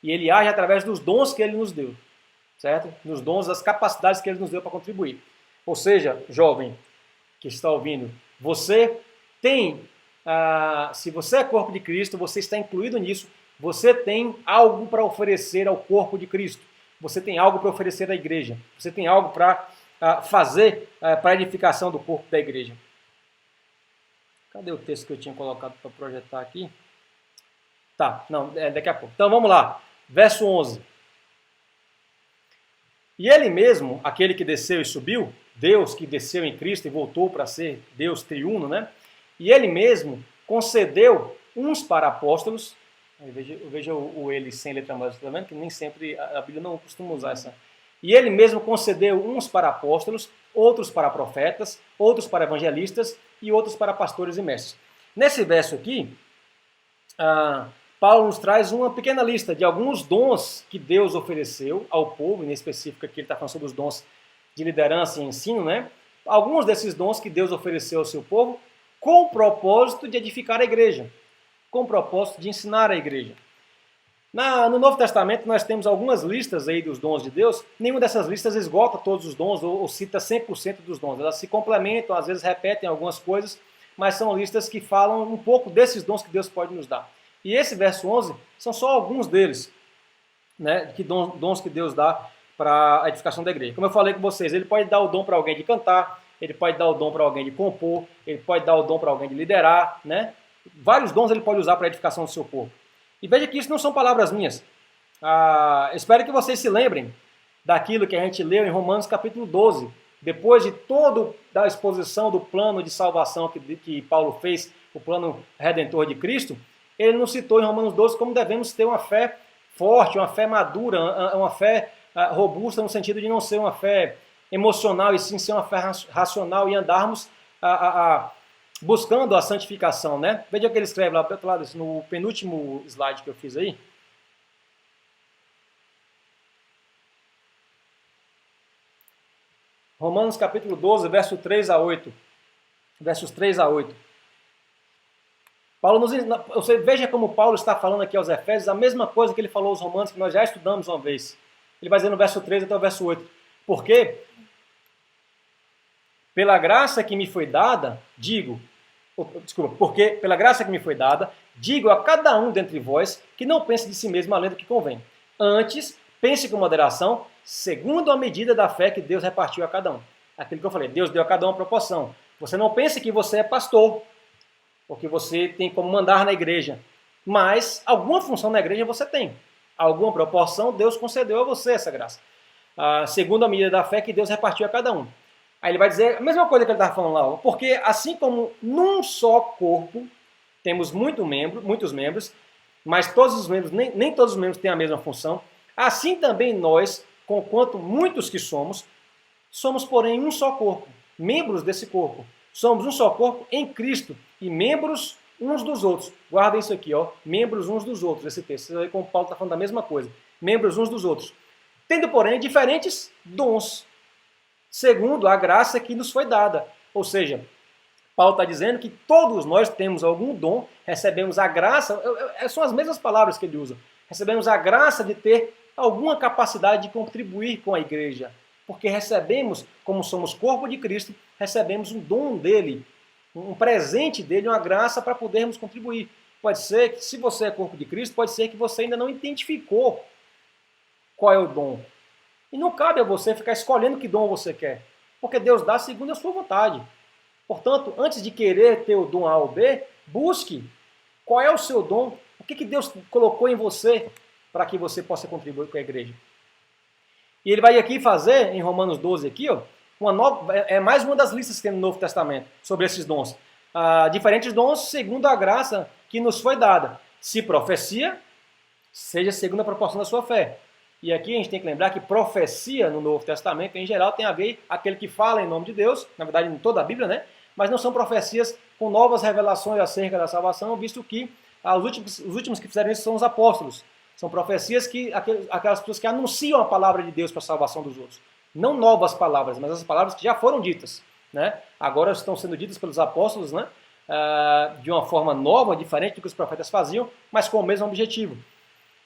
E Ele age através dos dons que Ele nos deu, certo? Nos dons, das capacidades que Ele nos deu para contribuir. Ou seja, jovem que está ouvindo, você tem, se você é corpo de Cristo, você está incluído nisso, você tem algo para oferecer ao corpo de Cristo. Você tem algo para oferecer à igreja. Você tem algo para fazer para a edificação do corpo da igreja. Cadê o texto que eu tinha colocado para projetar aqui? Tá, não, daqui a pouco. Então vamos lá, verso 11. E ele mesmo, aquele que desceu e subiu, Deus que desceu em Cristo e voltou para ser Deus triuno, né? E ele mesmo concedeu uns para apóstolos. Veja o ele sem letra maiúscula, tá vendo? Que nem sempre a Bíblia não costuma usar essa. E ele mesmo concedeu uns para apóstolos, outros para profetas, outros para evangelistas e outros para pastores e mestres. Nesse verso aqui, Paulo nos traz uma pequena lista de alguns dons que Deus ofereceu ao povo, em específico aqui ele está falando sobre os dons de liderança e ensino, né? Alguns desses dons que Deus ofereceu ao seu povo com o propósito de edificar a igreja, com o propósito de ensinar a igreja. No Novo Testamento nós temos algumas listas aí dos dons de Deus, nenhuma dessas listas esgota todos os dons ou cita 100% dos dons, elas se complementam, às vezes repetem algumas coisas, mas são listas que falam um pouco desses dons que Deus pode nos dar. E esse verso 11 são só alguns deles, né, dons que Deus dá para a edificação da igreja. Como eu falei com vocês, ele pode dar o dom para alguém de cantar, ele pode dar o dom para alguém de compor, ele pode dar o dom para alguém de liderar, né? Vários dons ele pode usar para a edificação do seu corpo. E veja que isso não são palavras minhas. Espero que vocês se lembrem daquilo que a gente leu em Romanos capítulo 12. Depois de toda a exposição do plano de salvação que Paulo fez, o plano redentor de Cristo, ele nos citou em Romanos 12 como devemos ter uma fé forte, uma fé madura, uma fé robusta no sentido de não ser uma fé emocional e sim ser uma fé racional e andarmos buscando a santificação, né? Veja o que ele escreve lá no penúltimo slide que eu fiz aí. Romanos capítulo 12, versos 3 a 8. Você veja como Paulo está falando aqui aos Efésios a mesma coisa que ele falou aos Romanos, que nós já estudamos uma vez. Ele vai dizer no verso 3 até o verso 8. Porque, pela graça que me foi dada, pela graça que me foi dada, digo a cada um dentre vós que não pense de si mesmo além do que convém. Antes, pense com moderação, segundo a medida da fé que Deus repartiu a cada um. Aquilo que eu falei, Deus deu a cada um uma proporção. Você não pense que você é pastor, ou que você tem como mandar na igreja, mas alguma função na igreja você tem. Alguma proporção Deus concedeu a você essa graça. Segundo a medida da fé que Deus repartiu a cada um. Aí ele vai dizer a mesma coisa que ele estava falando lá, porque assim como num só corpo temos muitos membros, mas todos os membros, nem todos os membros têm a mesma função, assim também nós, conquanto muitos que somos porém um só corpo, membros desse corpo. Somos um só corpo em Cristo e membros uns dos outros. Guardem isso aqui, membros uns dos outros, esse texto. Você vê como Paulo está falando da mesma coisa. Membros uns dos outros. Tendo, porém, diferentes dons, segundo a graça que nos foi dada. Ou seja, Paulo está dizendo que todos nós temos algum dom, recebemos a graça, são as mesmas palavras que ele usa, recebemos a graça de ter alguma capacidade de contribuir com a igreja, porque recebemos, como somos corpo de Cristo, recebemos um dom dele, um presente dele, uma graça para podermos contribuir. Pode ser que, se você é corpo de Cristo, pode ser que você ainda não identificou qual é o dom. E não cabe a você ficar escolhendo que dom você quer, porque Deus dá segundo a sua vontade. Portanto, antes de querer ter o dom A ou B, busque qual é o seu dom, o que Deus colocou em você para que você possa contribuir com a igreja. E ele vai aqui fazer, em Romanos 12, aqui, mais uma das listas que tem no Novo Testamento sobre esses dons. Diferentes dons segundo a graça que nos foi dada. Se profecia, seja segundo a proporção da sua fé. E aqui a gente tem que lembrar que profecia no Novo Testamento, em geral, tem a ver aquele que fala em nome de Deus, na verdade em toda a Bíblia, né? Mas não são profecias com novas revelações acerca da salvação, visto que os últimos que fizeram isso são os apóstolos. São profecias que aquelas pessoas que anunciam a palavra de Deus para a salvação dos outros. Não novas palavras, mas as palavras que já foram ditas, né? Agora estão sendo ditas pelos apóstolos, né? De uma forma nova, diferente do que os profetas faziam, mas com o mesmo objetivo.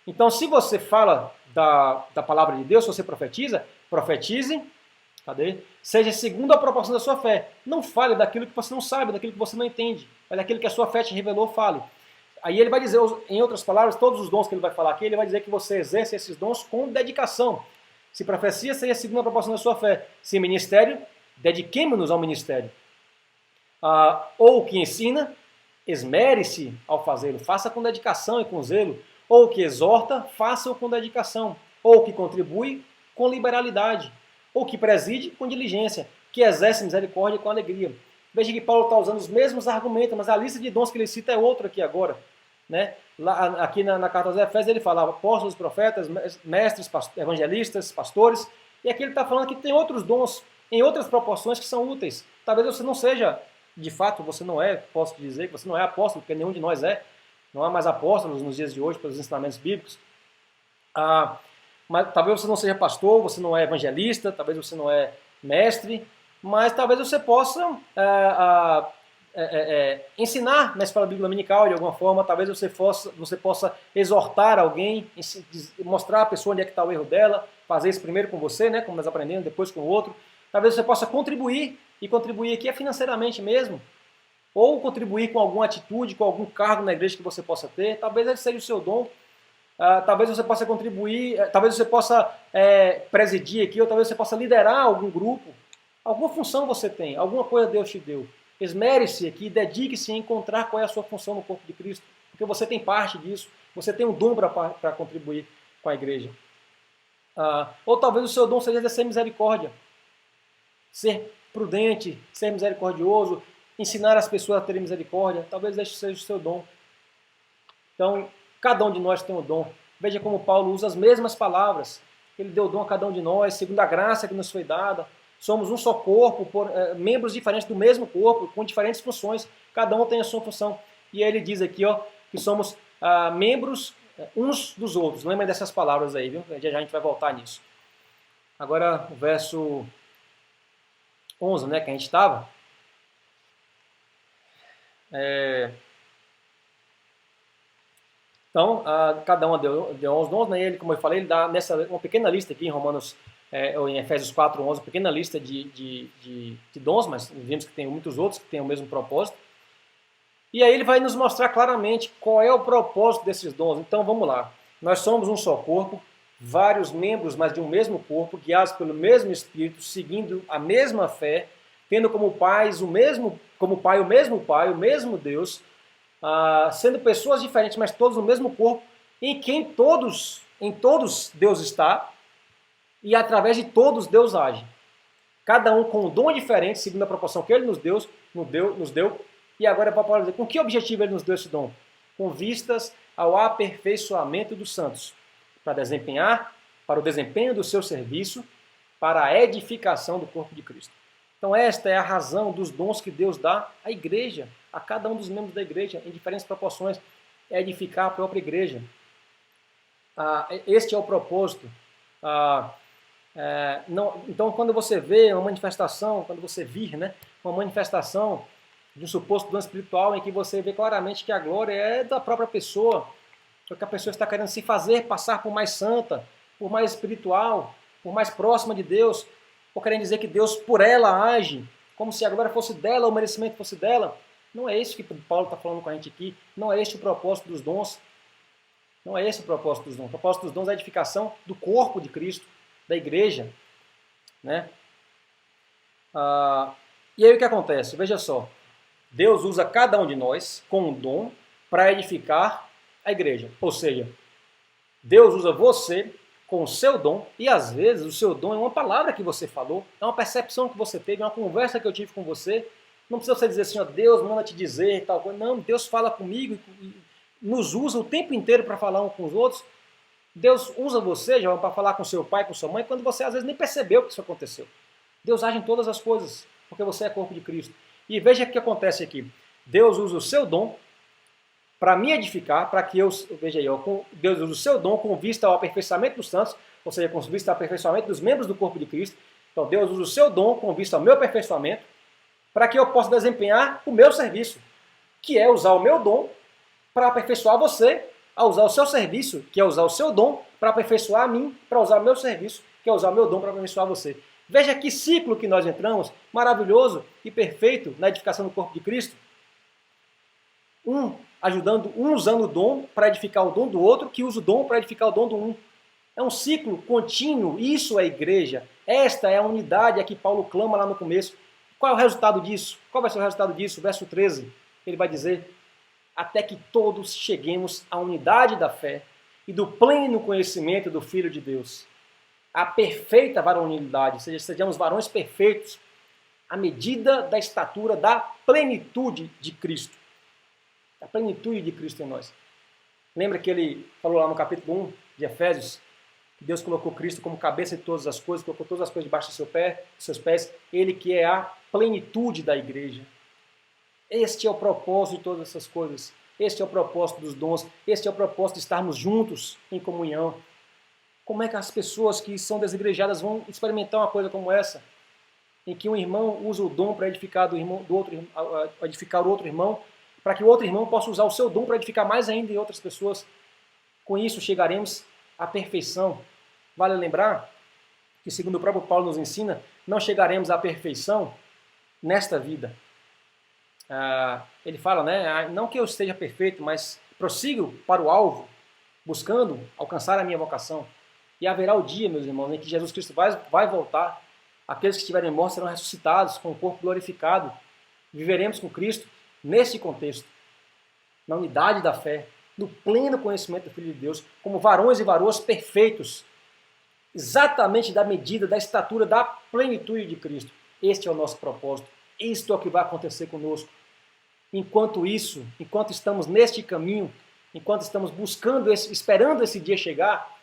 Então, se você fala da palavra de Deus, se você profetiza, profetize, seja segundo a proporção da sua fé. Não fale daquilo que você não sabe, daquilo que você não entende, mas daquilo que a sua fé te revelou, fale. Aí ele vai dizer, em outras palavras, todos os dons que ele vai falar aqui, ele vai dizer que você exerce esses dons com dedicação. Se profecia, seja segundo a proporção da sua fé. Se ministério, dediquemo-nos ao ministério. Ou que ensina, esmere-se ao fazê-lo. Faça com dedicação e com zelo. Ou que exorta, faça-o com dedicação. Ou que contribui, com liberalidade, ou que preside com diligência, que exerce misericórdia com alegria. Veja que Paulo está usando os mesmos argumentos, mas a lista de dons que ele cita é outra aqui agora. Né? Lá, aqui na carta aos Efésios ele fala apóstolos, profetas, mestres, evangelistas, pastores, e aqui ele está falando que tem outros dons em outras proporções que são úteis. Talvez você não seja, de fato, você não é, posso dizer que você não é apóstolo, porque nenhum de nós é, não há mais apóstolos nos dias de hoje pelos ensinamentos bíblicos. Mas talvez você não seja pastor, você não é evangelista, talvez você não é mestre, mas talvez você possa ensinar na escola bíblica dominical de alguma forma, talvez você possa exortar alguém, mostrar a pessoa onde é que está o erro dela, fazer isso primeiro com você, né, como nós aprendemos, depois com o outro. Talvez você possa contribuir, e contribuir aqui é financeiramente mesmo, ou contribuir com alguma atitude, com algum cargo na igreja que você possa ter, talvez esse seja o seu dom. Talvez você possa contribuir, talvez você possa presidir aqui, ou talvez você possa liderar algum grupo. Alguma função você tem, alguma coisa Deus te deu. Esmere-se aqui, dedique-se a encontrar qual é a sua função no corpo de Cristo, porque você tem parte disso, você tem um dom para contribuir com a igreja. Ou talvez o seu dom seja de ser misericórdia, ser prudente, ser misericordioso, ensinar as pessoas a terem misericórdia, talvez esse seja o seu dom. Então, cada um de nós tem um dom. Veja como Paulo usa as mesmas palavras. Ele deu o dom a cada um de nós, segundo a graça que nos foi dada. Somos um só corpo, membros diferentes do mesmo corpo, com diferentes funções. Cada um tem a sua função. E aí ele diz aqui que somos membros uns dos outros. Lembrem dessas palavras aí, viu? Já a gente vai voltar nisso. Agora, o verso 11, né, que a gente estava. Então, cada um deu uns dons, né? Ele, como eu falei, ele dá uma pequena lista aqui em Romanos, ou em Efésios 4:11, uma pequena lista de dons, mas vimos que tem muitos outros que têm o mesmo propósito. E aí ele vai nos mostrar claramente qual é o propósito desses dons. Então, vamos lá. Nós somos um só corpo, vários membros, mas de um mesmo corpo, guiados pelo mesmo Espírito, seguindo a mesma fé, tendo como Pai o mesmo Deus, sendo pessoas diferentes, mas todos no mesmo corpo, em todos Deus está, e através de todos Deus age. Cada um com um dom diferente, segundo a proporção que Ele nos deu. E agora é para Paulo dizer, com que objetivo Ele nos deu esse dom? Com vistas ao aperfeiçoamento dos santos, para o desempenho do seu serviço, para a edificação do corpo de Cristo. Então esta é a razão dos dons que Deus dá à igreja, a cada um dos membros da igreja, em diferentes proporções, é edificar a própria igreja. Este é o propósito. Então, quando você vê uma manifestação, uma manifestação de um suposto dom espiritual em que você vê claramente que a glória é da própria pessoa, só que a pessoa está querendo se fazer passar por mais santa, por mais espiritual, por mais próxima de Deus, ou querendo dizer que Deus por ela age, como se a glória fosse dela, o merecimento fosse dela. Não é isso que Paulo está falando com a gente aqui, não é este o propósito dos dons. Não é esse o propósito dos dons. O propósito dos dons é a edificação do corpo de Cristo, da igreja. Né? E aí o que acontece? Veja só, Deus usa cada um de nós com um dom para edificar a igreja. Ou seja, Deus usa você com o seu dom, e às vezes o seu dom é uma palavra que você falou, é uma percepção que você teve, é uma conversa que eu tive com você. Não precisa você dizer assim, Deus manda te dizer tal coisa. Não, Deus fala comigo e nos usa o tempo inteiro para falar uns com os outros. Deus usa você, já para falar com seu pai, com sua mãe, quando você às vezes nem percebeu que isso aconteceu. Deus age em todas as coisas, porque você é corpo de Cristo. E veja o que acontece aqui. Deus usa o seu dom para me edificar, para que veja aí, Deus usa o seu dom com vista ao aperfeiçoamento dos santos, ou seja, com vista ao aperfeiçoamento dos membros do corpo de Cristo. Então Deus usa o seu dom com vista ao meu aperfeiçoamento, para que eu possa desempenhar o meu serviço, que é usar o meu dom para aperfeiçoar você, a usar o seu serviço, que é usar o seu dom para aperfeiçoar a mim, para usar o meu serviço, que é usar o meu dom para aperfeiçoar você. Veja que ciclo que nós entramos, maravilhoso e perfeito na edificação do corpo de Cristo. Um usando o dom para edificar o dom do outro, que usa o dom para edificar o dom do um. É um ciclo contínuo, isso é igreja. Esta é a unidade a que Paulo clama lá no começo. Qual é o resultado disso? Qual vai ser o resultado disso? Verso 13, ele vai dizer, até que todos cheguemos à unidade da fé e do pleno conhecimento do Filho de Deus, a perfeita varonilidade, ou seja, sejamos varões perfeitos, à medida da estatura da plenitude de Cristo. A plenitude de Cristo em nós. Lembra que ele falou lá no capítulo 1 de Efésios, que Deus colocou Cristo como cabeça de todas as coisas, colocou todas as coisas debaixo dos seus pés, ele que é a plenitude da igreja. Este é o propósito de todas essas coisas. Este é o propósito dos dons. Este é o propósito de estarmos juntos em comunhão. Como é que as pessoas que são desigrejadas vão experimentar uma coisa como essa? Em que um irmão usa o dom para edificar edificar o outro irmão, para que o outro irmão possa usar o seu dom para edificar mais ainda em outras pessoas. Com isso chegaremos à perfeição. Vale lembrar que, segundo o próprio Paulo nos ensina, não chegaremos à perfeição nesta vida. Ele fala, né? Não que eu esteja perfeito, mas prossigo para o alvo, buscando alcançar a minha vocação. E haverá o dia, meus irmãos, em que Jesus Cristo vai voltar. Aqueles que estiverem mortos serão ressuscitados com o corpo glorificado. Viveremos com Cristo nesse contexto, na unidade da fé, no pleno conhecimento do Filho de Deus, como varões e varoas perfeitos, exatamente da medida, da estatura, da plenitude de Cristo. Este é o nosso propósito. Isto é o que vai acontecer conosco. Enquanto isso, enquanto estamos neste caminho, enquanto estamos buscando, esperando esse dia chegar,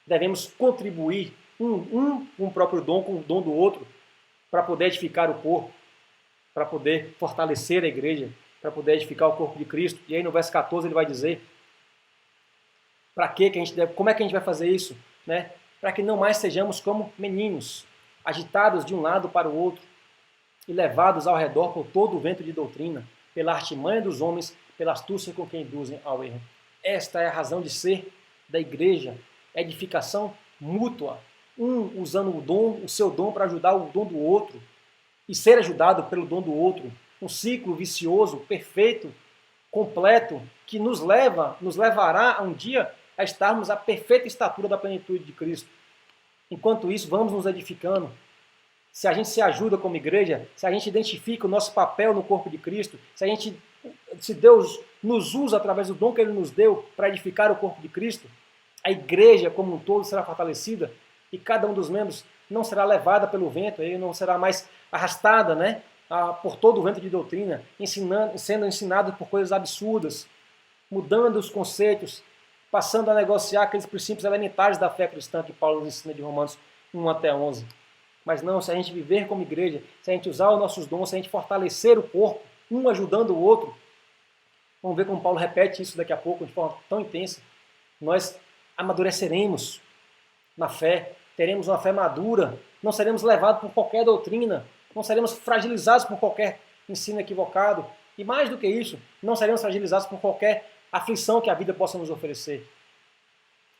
devemos contribuir com o próprio dom, com o dom do outro, para poder edificar o corpo, para poder fortalecer a igreja, para poder edificar o corpo de Cristo. E aí no verso 14 ele vai dizer, como é que a gente vai fazer isso? Né? Para que não mais sejamos como meninos, agitados de um lado para o outro, e levados ao redor por todo o vento de doutrina, pela artimanha dos homens, pela astúcia com que induzem ao erro. Esta é a razão de ser da igreja, edificação mútua, um usando o seu dom para ajudar o dom do outro, e ser ajudado pelo dom do outro, um ciclo vicioso, perfeito, completo, que nos levará um dia a estarmos à perfeita estatura da plenitude de Cristo. Enquanto isso, vamos nos edificando. Se a gente se ajuda como igreja, se a gente identifica o nosso papel no corpo de Cristo, se Deus nos usa através do dom que Ele nos deu para edificar o corpo de Cristo, a igreja como um todo será fortalecida e cada um dos membros não será levada pelo vento, ele não será mais arrastada, né, por todo o vento de doutrina, sendo ensinado por coisas absurdas, mudando os conceitos, passando a negociar aqueles princípios elementares da fé cristã que Paulo nos ensina de Romanos 1 até 11. Mas não, se a gente viver como igreja, se a gente usar os nossos dons, se a gente fortalecer o corpo, um ajudando o outro, vamos ver como Paulo repete isso daqui a pouco de forma tão intensa, nós amadureceremos na fé, teremos uma fé madura, não seremos levados por qualquer doutrina, não seremos fragilizados por qualquer ensino equivocado, e mais do que isso, não seremos fragilizados por qualquer aflição que a vida possa nos oferecer.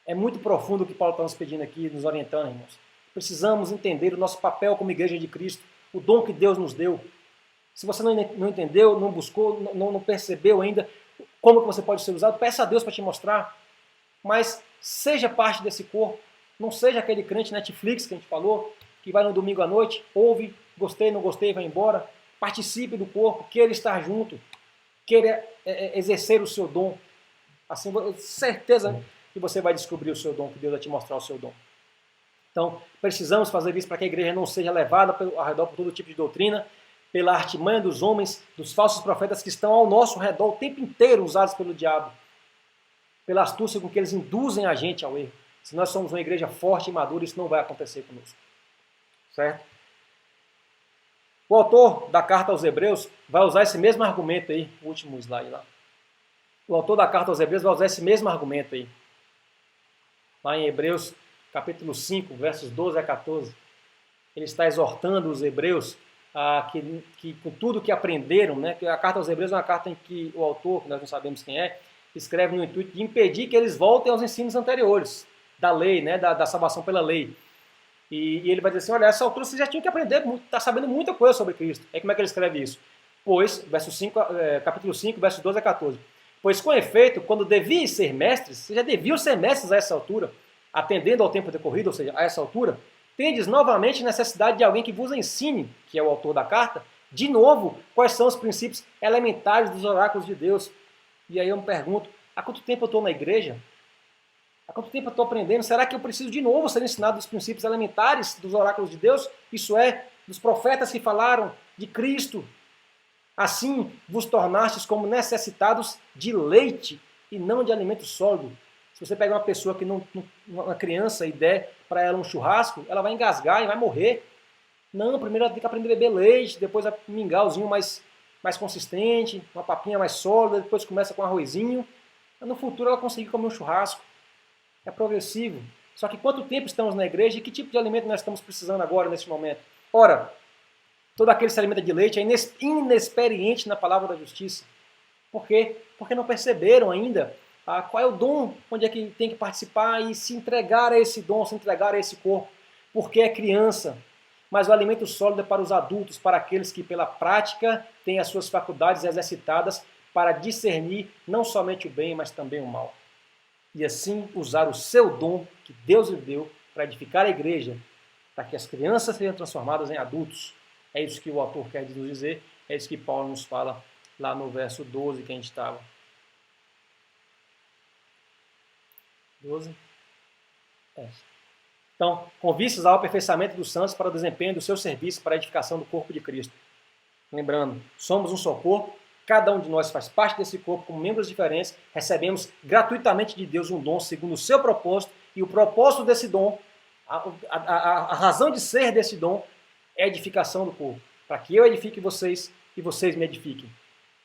É muito profundo o que Paulo está nos pedindo aqui, nos orientando, irmãos. Precisamos entender o nosso papel como igreja de Cristo, o dom que Deus nos deu. Se você não entendeu, não buscou, não percebeu ainda como que você pode ser usado, peça a Deus para te mostrar. Mas seja parte desse corpo. Não seja aquele crente Netflix que a gente falou, que vai no domingo à noite, ouve, gostei, não gostei, vai embora. Participe do corpo, queira estar junto, queira exercer o seu dom. Assim, certeza que você vai descobrir o seu dom, que Deus vai te mostrar o seu dom. Então, precisamos fazer isso para que a igreja não seja levada ao redor por todo tipo de doutrina, pela artimanha dos homens, dos falsos profetas que estão ao nosso redor o tempo inteiro usados pelo diabo, pela astúcia com que eles induzem a gente ao erro. Se nós somos uma igreja forte e madura, isso não vai acontecer conosco. Certo? O autor da carta aos Hebreus vai usar esse mesmo argumento aí, o último slide lá. O autor da carta aos Hebreus vai usar esse mesmo argumento aí. Lá em Hebreus, capítulo 5, versos 12 a 14. Ele está exortando os hebreus que com tudo que aprenderam, né, que a carta aos Hebreus é uma carta em que o autor, que nós não sabemos quem é, escreve no intuito de impedir que eles voltem aos ensinos anteriores da lei, né, da salvação pela lei. E ele vai dizer assim, olha, essa altura vocês já tinham que aprender, está sabendo muita coisa sobre Cristo. Aí como é que ele escreve isso? Pois, capítulo 5, versos 12 a 14. Pois com efeito, quando deviam ser mestres, vocês já deviam ser mestres a essa altura, atendendo ao tempo decorrido, ou seja, a essa altura, tendes novamente necessidade de alguém que vos ensine, que é o autor da carta, de novo, quais são os princípios elementares dos oráculos de Deus. E aí eu me pergunto, há quanto tempo eu estou na igreja? Há quanto tempo eu estou aprendendo? Será que eu preciso de novo ser ensinado os princípios elementares dos oráculos de Deus? Isso é, dos profetas que falaram de Cristo. Assim vos tornastes como necessitados de leite e não de alimento sólido. Se você pegar uma pessoa que uma criança e der para ela um churrasco, ela vai engasgar e vai morrer. Não, primeiro ela tem que aprender a beber leite, depois um mingauzinho mais consistente, uma papinha mais sólida, depois começa com arrozinho. No futuro ela conseguir comer um churrasco. É progressivo. Só que quanto tempo estamos na igreja e que tipo de alimento nós estamos precisando agora, nesse momento? Ora, todo aquele que se alimenta de leite é inexperiente na palavra da justiça. Por quê? Porque não perceberam ainda qual é o dom, onde é que tem que participar e se entregar a esse dom, se entregar a esse corpo. Porque é criança. Mas o alimento sólido é para os adultos, para aqueles que pela prática têm as suas faculdades exercitadas para discernir não somente o bem, mas também o mal. E assim usar o seu dom que Deus lhe deu para edificar a igreja, para que as crianças sejam transformadas em adultos. É isso que o autor quer nos dizer, é isso que Paulo nos fala lá no verso 12 que a gente estava. 12? Então, com vistas ao aperfeiçoamento dos santos para o desempenho do seu serviço para a edificação do corpo de Cristo. Lembrando, somos um só corpo, cada um de nós faz parte desse corpo com membros diferentes, recebemos gratuitamente de Deus um dom segundo o seu propósito, e o propósito desse dom, a razão de ser desse dom, é a edificação do corpo, para que eu edifique vocês e vocês me edifiquem.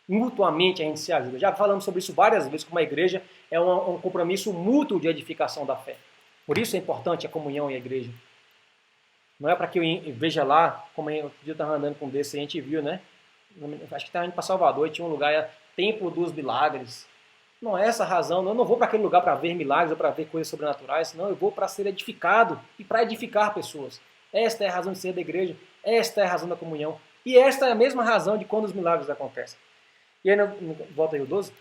Mutuamente a gente se ajuda. Já falamos sobre isso várias vezes, como a igreja é um compromisso mútuo de edificação da fé. Por isso é importante a comunhão e a igreja. Não é para que eu veja lá, como eu estava andando com um desse, a gente viu, né? Acho que estava indo para Salvador e tinha um lugar, Templo dos Milagres. Não é essa a razão, eu não vou para aquele lugar para ver milagres ou para ver coisas sobrenaturais, não, eu vou para ser edificado e para edificar pessoas. Esta é a razão de ser da igreja, esta é a razão da comunhão. E esta é a mesma razão de quando os milagres acontecem. E aí, volta aí o 12.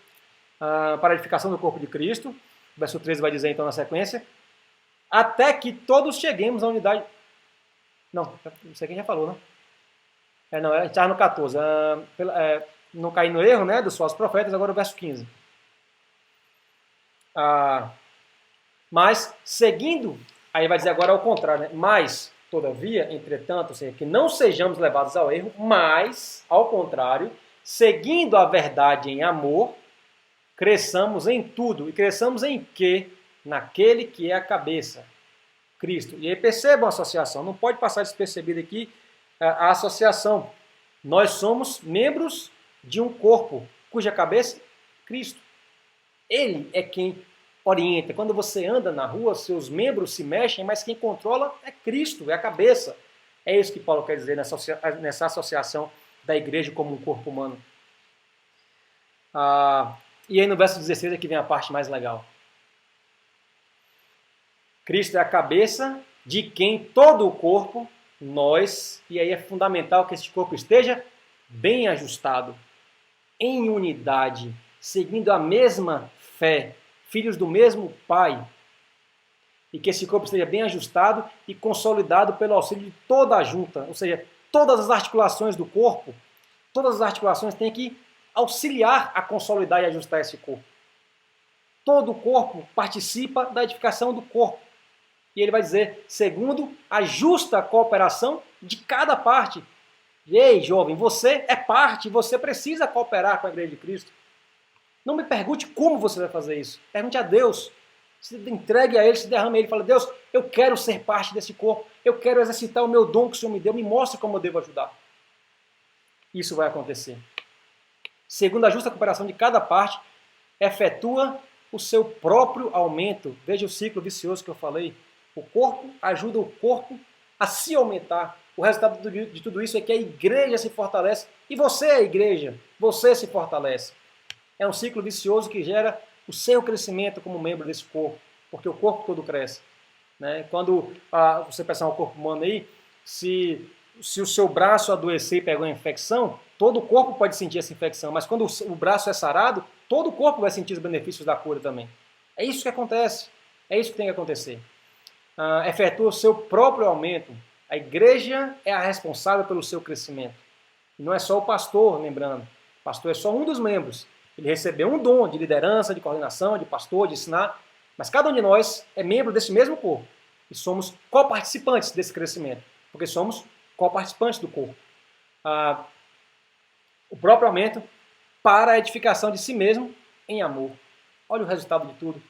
Para a edificação do corpo de Cristo, o verso 13 vai dizer então na sequência, até que todos cheguemos à unidade... Não, isso aqui já falou, né? Não, a gente estava no 14. Não cair no erro, né, dos falsos profetas, agora o verso 15. Mas, seguindo, aí vai dizer agora ao contrário, né? Mas, todavia, entretanto, ou seja, que não sejamos levados ao erro, mas, ao contrário, seguindo a verdade em amor, cresçamos em tudo. E cresçamos em quê? Naquele que é a cabeça, Cristo. E aí percebam a associação, não pode passar despercebido aqui a associação. Nós somos membros de um corpo, cuja cabeça, Cristo. Ele é quem orienta. Quando você anda na rua, seus membros se mexem, mas quem controla é Cristo, é a cabeça. É isso que Paulo quer dizer nessa associação da igreja como um corpo humano. E aí no verso 16 é que vem a parte mais legal. Cristo é a cabeça de quem todo o corpo, nós, e aí é fundamental que esse corpo esteja bem ajustado, em unidade, seguindo a mesma fé, filhos do mesmo Pai, e que esse corpo esteja bem ajustado e consolidado pelo auxílio de toda a junta, ou seja, todas as articulações do corpo, todas as articulações têm que auxiliar a consolidar e ajustar esse corpo. Todo o corpo participa da edificação do corpo. E ele vai dizer, segundo a justa cooperação de cada parte. Ei, jovem, você é parte, você precisa cooperar com a igreja de Cristo. Não me pergunte como você vai fazer isso. Pergunte a Deus. Se entregue a Ele, se derrame a Ele. Fala, Deus, eu quero ser parte desse corpo. Eu quero exercitar o meu dom que o Senhor me deu. Me mostre como eu devo ajudar. Isso vai acontecer. Segundo a justa cooperação de cada parte, efetua o seu próprio aumento. Veja o ciclo vicioso que eu falei. O corpo ajuda o corpo a se aumentar. O resultado de tudo isso é que a igreja se fortalece. E você é a igreja. Você se fortalece. É um ciclo vicioso que gera o seu crescimento como membro desse corpo. Porque o corpo todo cresce. Né? Quando você pensar no corpo humano aí, se o seu braço adoecer e pegar uma infecção, todo o corpo pode sentir essa infecção. Mas quando o braço é sarado, todo o corpo vai sentir os benefícios da cura também. É isso que acontece. É isso que tem que acontecer. Efetua o seu próprio aumento. A igreja é a responsável pelo seu crescimento. E não é só o pastor, lembrando. O pastor é só um dos membros. Ele recebeu um dom de liderança, de coordenação, de pastor, de ensinar. Mas cada um de nós é membro desse mesmo corpo. E somos coparticipantes desse crescimento. Porque somos coparticipantes do corpo. O próprio aumento para a edificação de si mesmo em amor. Olha o resultado de tudo.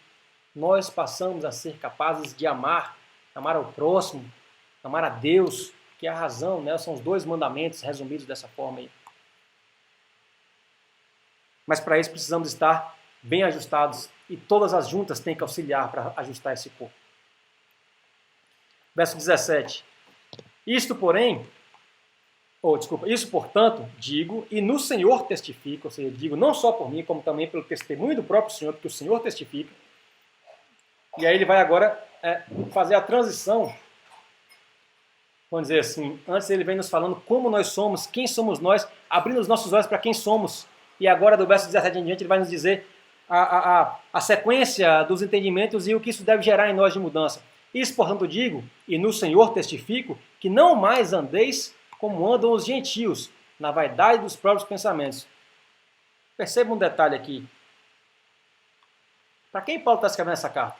Nós passamos a ser capazes de amar ao próximo, amar a Deus, que é a razão, né? São os 2 mandamentos resumidos dessa forma aí. Mas para isso precisamos estar bem ajustados e todas as juntas têm que auxiliar para ajustar esse corpo. Verso 17. Isso, portanto, digo, e no Senhor testifico, ou seja, digo não só por mim, como também pelo testemunho do próprio Senhor, porque o Senhor testifica. E aí ele vai agora fazer a transição, vamos dizer assim, antes ele vem nos falando como nós somos, quem somos nós, abrindo os nossos olhos para quem somos. E agora, do verso 17 em diante, ele vai nos dizer a sequência dos entendimentos e o que isso deve gerar em nós de mudança. Isso, portanto, digo, e no Senhor testifico, que não mais andeis como andam os gentios, na vaidade dos próprios pensamentos. Perceba um detalhe aqui. Para quem Paulo está escrevendo essa carta?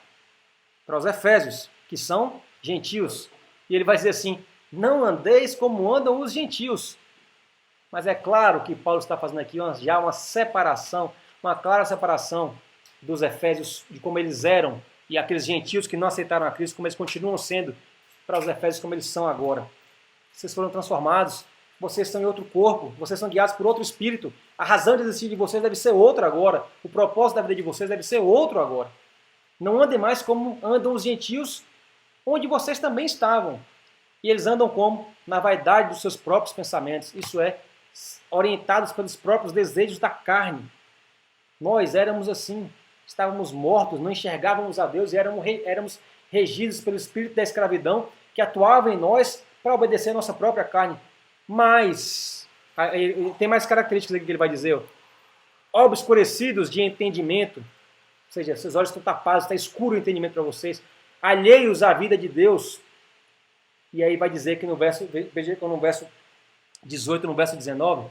Para os Efésios, que são gentios. E ele vai dizer assim, não andeis como andam os gentios. Mas é claro que Paulo está fazendo aqui já uma separação, uma clara separação dos Efésios, de como eles eram, e aqueles gentios que não aceitaram a Cristo, como eles continuam sendo, para os Efésios como eles são agora. Vocês foram transformados, vocês estão em outro corpo, vocês são guiados por outro espírito. A razão de existir de vocês deve ser outra agora. O propósito da vida de vocês deve ser outro agora. Não andem mais como andam os gentios, onde vocês também estavam. E eles andam como? Na vaidade dos seus próprios pensamentos. Isso é, orientados pelos próprios desejos da carne. Nós éramos assim, estávamos mortos, não enxergávamos a Deus e éramos regidos pelo espírito da escravidão que atuava em nós para obedecer a nossa própria carne. Mas, tem mais características aqui que ele vai dizer, obscurecidos de entendimento, ou seja, seus olhos estão tapados, está escuro o entendimento para vocês, alheios à vida de Deus. E aí vai dizer que no verso 18, no verso 19,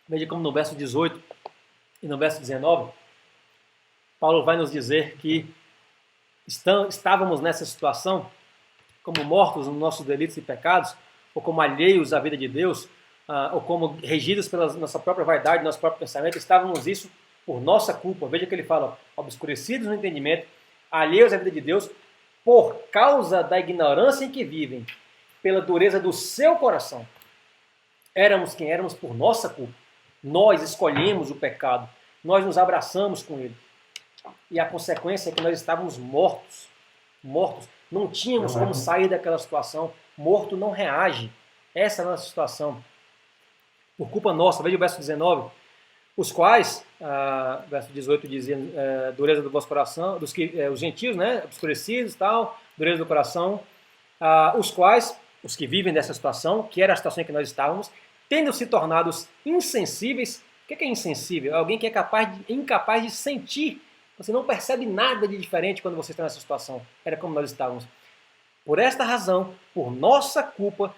veja como no verso 18 e no verso 19, Paulo vai nos dizer que estávamos nessa situação como mortos nos nossos delitos e pecados, ou como alheios à vida de Deus, ou como regidos pela nossa própria vaidade, nosso próprio pensamento, estávamos isso por nossa culpa. Veja que ele fala, obscurecidos no entendimento, alheios à vida de Deus, por causa da ignorância em que vivem, pela dureza do seu coração. Éramos quem éramos por nossa culpa. Nós escolhemos o pecado, nós nos abraçamos com ele. E a consequência é que nós estávamos mortos. Não tínhamos como sair daquela situação. Morto não reage. Essa é a nossa situação. Por culpa nossa, veja o verso 19. Os quais, verso 18 dizia, dureza do vosso coração, os gentios, né, obscurecidos, tal, dureza do coração, os quais, os que vivem nessa situação, que era a situação em que nós estávamos, tendo se tornados insensíveis. O que é insensível? É alguém que é incapaz de sentir. Você não percebe nada de diferente quando você está nessa situação. Era como nós estávamos. Por esta razão, por nossa culpa,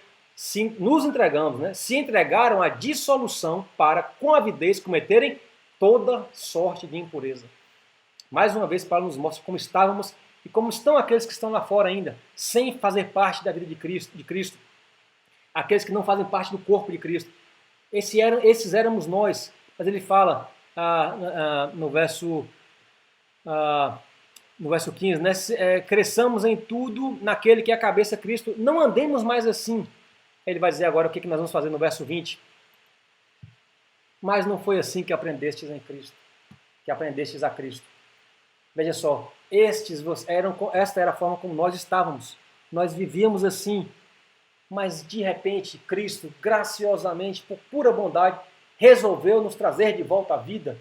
nos entregamos, né? Se entregaram à dissolução para, com avidez, cometerem toda sorte de impureza. Mais uma vez, Paulo nos mostra como estávamos e como estão aqueles que estão lá fora ainda, sem fazer parte da vida de Cristo. Aqueles que não fazem parte do corpo de Cristo. Esses éramos nós. Mas ele fala no verso 15, né? Cresçamos em tudo naquele que é a cabeça, Cristo. Não andemos mais assim. Ele vai dizer agora o que nós vamos fazer no verso 20. Mas não foi assim que aprendestes em Cristo, que aprendestes a Cristo. Veja só, esta era a forma como nós estávamos. Nós vivíamos assim, mas de repente Cristo, graciosamente, por pura bondade, resolveu nos trazer de volta à vida,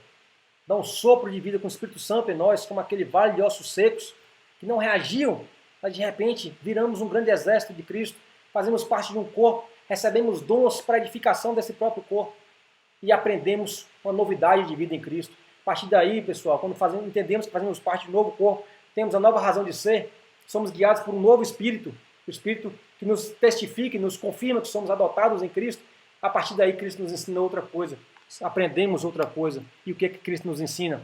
dar um sopro de vida com o Espírito Santo em nós, como aquele vale de ossos secos, que não reagiam, mas de repente viramos um grande exército de Cristo, fazemos parte de um corpo, recebemos dons para a edificação desse próprio corpo e aprendemos uma novidade de vida em Cristo. A partir daí, pessoal, quando entendemos que fazemos parte de um novo corpo, temos a nova razão de ser, somos guiados por um novo Espírito, o Espírito que nos testifica e nos confirma que somos adotados em Cristo. A partir daí, Cristo nos ensina outra coisa. aprendemos outra coisa. E o que Cristo nos ensina?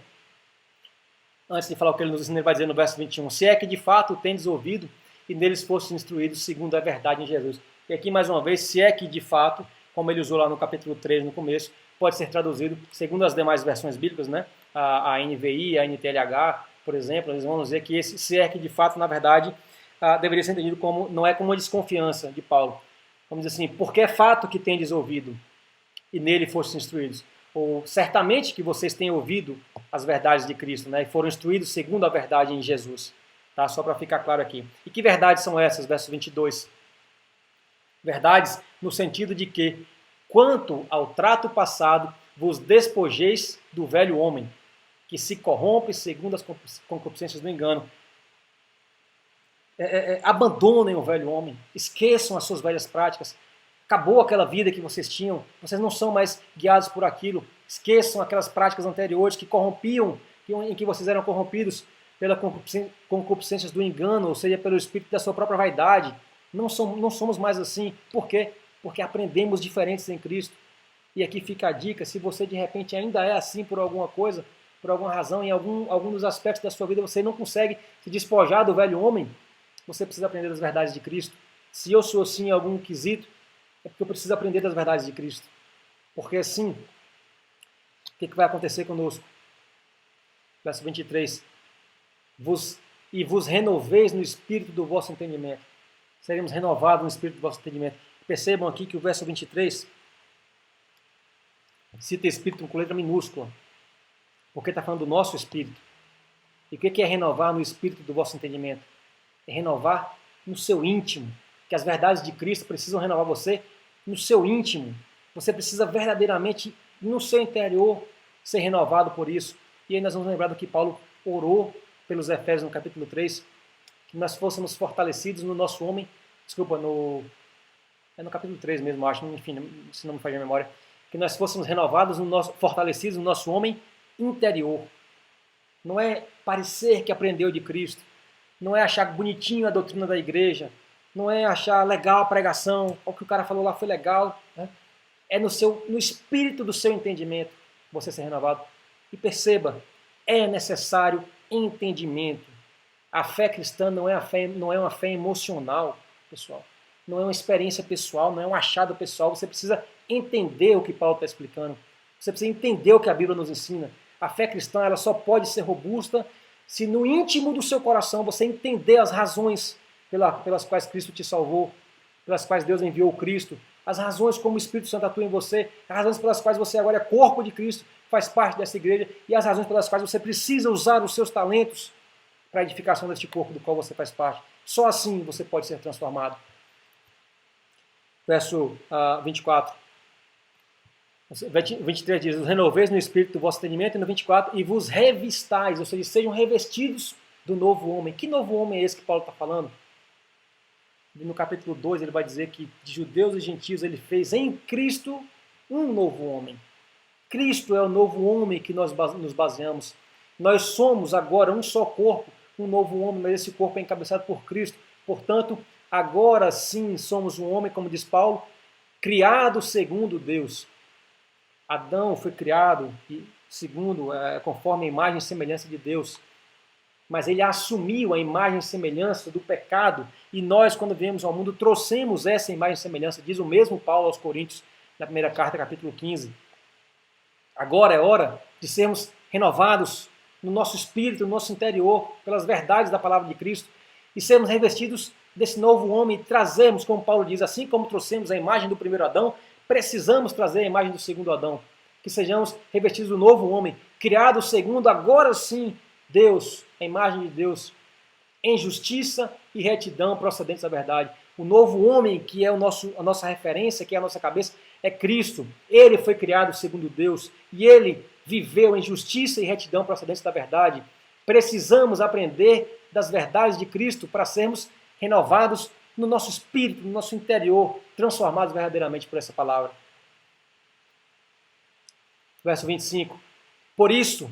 Antes de falar o que ele nos ensina, ele vai dizer no verso 21, se é que de fato tendes ouvido e neles fostes instruídos segundo a verdade em Jesus. E aqui mais uma vez, se é que de fato, como ele usou lá no capítulo 3 no começo, pode ser traduzido segundo as demais versões bíblicas, né? A NVI, a NTLH, por exemplo, eles vão dizer que esse se é que de fato, na verdade, deveria ser entendido como, não é como uma desconfiança de Paulo. Vamos dizer assim, porque é fato que tendes ouvido e nele fostes instruídos. Ou certamente que vocês têm ouvido as verdades de Cristo, né? E foram instruídos segundo a verdade em Jesus. Tá? Só para ficar claro aqui. E que verdades são essas? Verso 22. Verdades no sentido de que, quanto ao trato passado, vos despojeis do velho homem, que se corrompe segundo as concupiscências do engano. Abandonem o velho homem, esqueçam as suas velhas práticas. Acabou aquela vida que vocês tinham, vocês não são mais guiados por aquilo. Esqueçam aquelas práticas anteriores que corrompiam, em que vocês eram corrompidos pela concupiscências do engano, ou seja, pelo espírito da sua própria vaidade. Não somos mais assim. Por quê? Porque aprendemos diferentes em Cristo. E aqui fica a dica, se você de repente ainda é assim por alguma coisa, por alguma razão, em algum dos aspectos da sua vida você não consegue se despojar do velho homem, você precisa aprender das verdades de Cristo. Se eu sou assim em algum quesito, é porque eu preciso aprender das verdades de Cristo. Porque assim, o que vai acontecer conosco? Verso 23. Vos renoveis no espírito do vosso entendimento. Seremos renovados no espírito do vosso entendimento. Percebam aqui que o verso 23 cita espírito com letra minúscula. Porque está falando do nosso espírito. E o que é renovar no espírito do vosso entendimento? É renovar no seu íntimo. Que as verdades de Cristo precisam renovar você no seu íntimo. Você precisa verdadeiramente, no seu interior, ser renovado por isso. E aí nós vamos lembrar do que Paulo orou pelos Efésios no capítulo 3, que nós fôssemos fortalecidos no nosso homem, no capítulo 3 mesmo, acho, enfim, se não me falha a memória, que nós fôssemos renovados, fortalecidos no nosso homem interior. Não é parecer que aprendeu de Cristo, não é achar bonitinho a doutrina da igreja, não é achar legal a pregação, o que o cara falou lá foi legal, né? É no espírito do seu entendimento você ser renovado. E perceba, é necessário entendimento. A fé cristã não é uma fé emocional, pessoal. Não é uma experiência pessoal, não é um achado pessoal. Você precisa entender o que Paulo está explicando. Você precisa entender o que a Bíblia nos ensina. A fé cristã ela só pode ser robusta se no íntimo do seu coração você entender as razões pelas quais Cristo te salvou, pelas quais Deus enviou Cristo, as razões como o Espírito Santo atua em você, as razões pelas quais você agora é corpo de Cristo, faz parte dessa igreja, e as razões pelas quais você precisa usar os seus talentos para a edificação deste corpo do qual você faz parte. Só assim você pode ser transformado. Verso 24. 23 diz, renoveis no Espírito do vosso entendimento, e no 24, e vos revistais, ou seja, sejam revestidos do novo homem. Que novo homem é esse que Paulo está falando? No capítulo 2 ele vai dizer que de judeus e gentios ele fez em Cristo um novo homem. Cristo é o novo homem que nós nos baseamos. Nós somos agora um só corpo, um novo homem, mas esse corpo é encabeçado por Cristo. Portanto, agora sim somos um homem, como diz Paulo, criado segundo Deus. Adão foi criado conforme a imagem e semelhança de Deus. Mas ele assumiu a imagem e semelhança do pecado, e nós, quando viemos ao mundo, trouxemos essa imagem e semelhança, diz o mesmo Paulo aos Coríntios, na primeira carta, capítulo 15. Agora é hora de sermos renovados no nosso espírito, no nosso interior, pelas verdades da palavra de Cristo, e sermos revestidos desse novo homem, e trazermos, como Paulo diz, assim como trouxemos a imagem do primeiro Adão, precisamos trazer a imagem do segundo Adão, que sejamos revestidos do novo homem, criado segundo, agora sim, Deus, a imagem de Deus, em justiça e retidão procedentes da verdade. O novo homem, que é a nossa referência, que é a nossa cabeça, é Cristo. Ele foi criado segundo Deus e ele viveu em justiça e retidão procedentes da verdade. Precisamos aprender das verdades de Cristo para sermos renovados no nosso espírito, no nosso interior, transformados verdadeiramente por essa palavra. Verso 25. Por isso,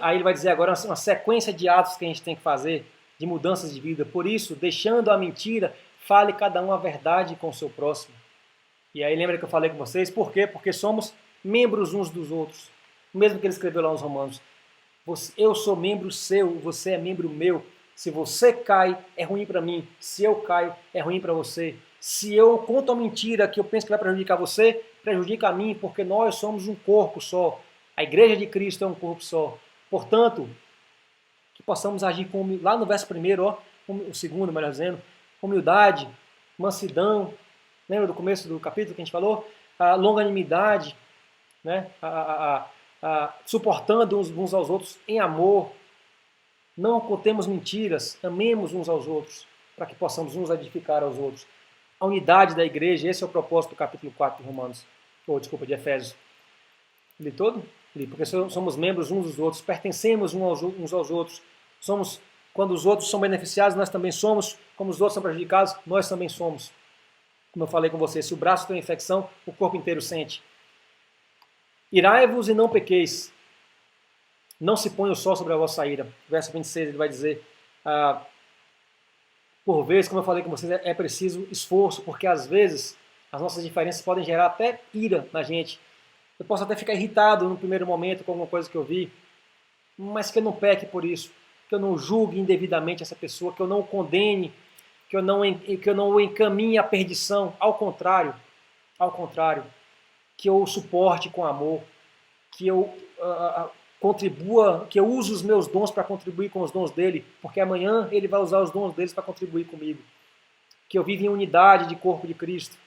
aí ele vai dizer agora uma sequência de atos que a gente tem que fazer, de mudanças de vida. Por isso, deixando a mentira, fale cada um a verdade com o seu próximo. E aí lembra que eu falei com vocês? Por quê? Porque somos membros uns dos outros. O mesmo que ele escreveu lá nos Romanos. Eu sou membro seu, você é membro meu. Se você cai, é ruim para mim. Se eu caio, é ruim para você. Se eu conto uma mentira que eu penso que vai prejudicar você, prejudica a mim, porque nós somos um corpo só. A igreja de Cristo é um corpo só. Portanto, que possamos agir com, lá no verso 1, o segundo, melhor dizendo, humildade, mansidão. Lembra do começo do capítulo que a gente falou? A longanimidade, né? Suportando uns aos outros em amor. Não contemos mentiras, amemos uns aos outros, para que possamos nos edificar aos outros. A unidade da igreja, esse é o propósito do capítulo 4 de Romanos, de Efésios. Li todo? Li, porque somos membros uns dos outros, pertencemos uns aos outros. Quando os outros são beneficiados, nós também somos. Como os outros são prejudicados, nós também somos. Como eu falei com você, se o braço tem infecção, o corpo inteiro sente. Irai-vos e não pequeis. Não se põe o sol sobre a vossa ira. Verso 26, ele vai dizer, por vezes, como eu falei com vocês, é preciso esforço, porque às vezes as nossas diferenças podem gerar até ira na gente. Eu posso até ficar irritado no primeiro momento com alguma coisa que eu vi, mas que eu não peque por isso, que eu não julgue indevidamente essa pessoa, que eu não o condene, que eu não o encaminhe à perdição. Ao contrário, que eu o suporte com amor, que eu contribua, que eu use os meus dons para contribuir com os dons dele, porque amanhã ele vai usar os dons deles para contribuir comigo. Que eu viva em unidade de corpo de Cristo.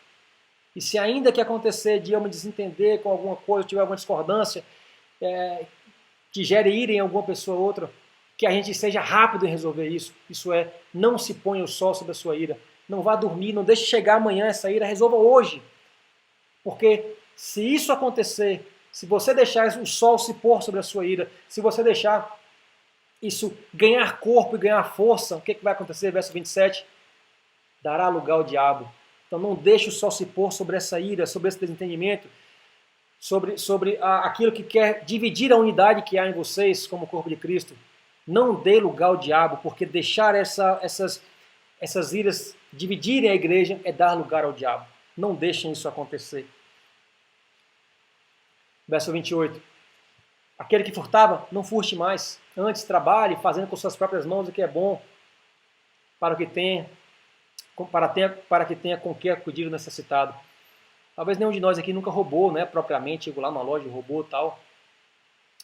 E se ainda que acontecer de eu me desentender com alguma coisa, tiver alguma discordância, que gere ira em alguma pessoa ou outra, que a gente seja rápido em resolver isso. Isso é, não se ponha o sol sobre a sua ira. Não vá dormir, não deixe chegar amanhã essa ira, resolva hoje. Porque se isso acontecer, se você deixar o sol se pôr sobre a sua ira, se você deixar isso ganhar corpo e ganhar força, o que vai acontecer? Verso 27, dará lugar ao diabo. Então não deixe o sol se pôr sobre essa ira, sobre esse desentendimento, sobre aquilo que quer dividir a unidade que há em vocês como corpo de Cristo. Não dê lugar ao diabo, porque deixar essas iras dividirem a igreja é dar lugar ao diabo. Não deixem isso acontecer. Verso 28. Aquele que furtava, não furte mais. Antes trabalhe, fazendo com suas próprias mãos o que é bom, para que tenha com que acudir o necessitado. Talvez nenhum de nós aqui nunca roubou, né, propriamente, chegou lá numa loja e roubou e tal.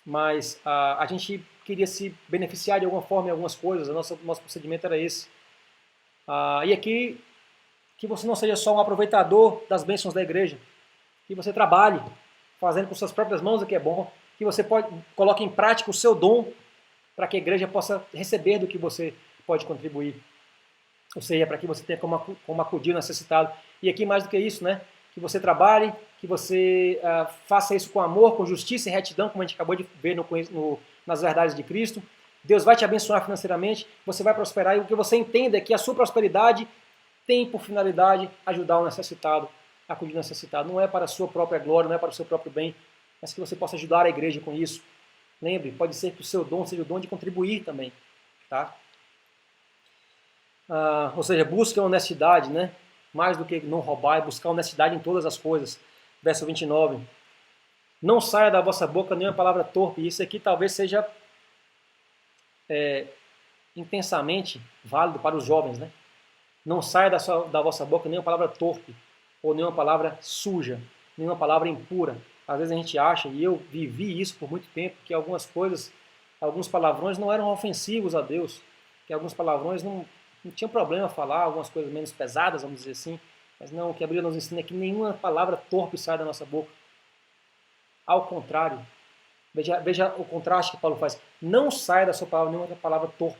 Mas a gente queria se beneficiar de alguma forma em algumas coisas, nosso procedimento era esse. E aqui, que você não seja só um aproveitador das bênçãos da igreja, que você trabalhe, fazendo com suas próprias mãos o que é bom, que você coloque em prática o seu dom, para que a igreja possa receber do que você pode contribuir. Ou seja, para que você tenha como acudir o necessitado. E aqui mais do que isso, né? Que você trabalhe, que você faça isso com amor, com justiça e retidão, como a gente acabou de ver nas verdades de Cristo. Deus vai te abençoar financeiramente, você vai prosperar, e o que você entenda é que a sua prosperidade tem por finalidade ajudar o necessitado, acudir o necessitado. Não é para a sua própria glória, não é para o seu próprio bem, mas que você possa ajudar a igreja com isso. Lembre, pode ser que o seu dom seja o dom de contribuir também. Tá? Ou seja, busque a honestidade, né? Mais do que não roubar, é buscar honestidade em todas as coisas. Verso 29. Não saia da vossa boca nenhuma palavra torpe. Isso aqui talvez seja intensamente válido para os jovens, né? Não saia da vossa boca nenhuma palavra torpe, ou nenhuma palavra suja, nenhuma palavra impura. Às vezes a gente acha, e eu vivi isso por muito tempo, que algumas coisas, alguns palavrões não eram ofensivos a Deus, que alguns palavrões não tinha problema falar, algumas coisas menos pesadas, vamos dizer assim, mas não, o que a Bíblia nos ensina é que nenhuma palavra torpe sai da nossa boca. Ao contrário, veja o contraste que Paulo faz. Não sai da sua palavra nenhuma palavra torpe.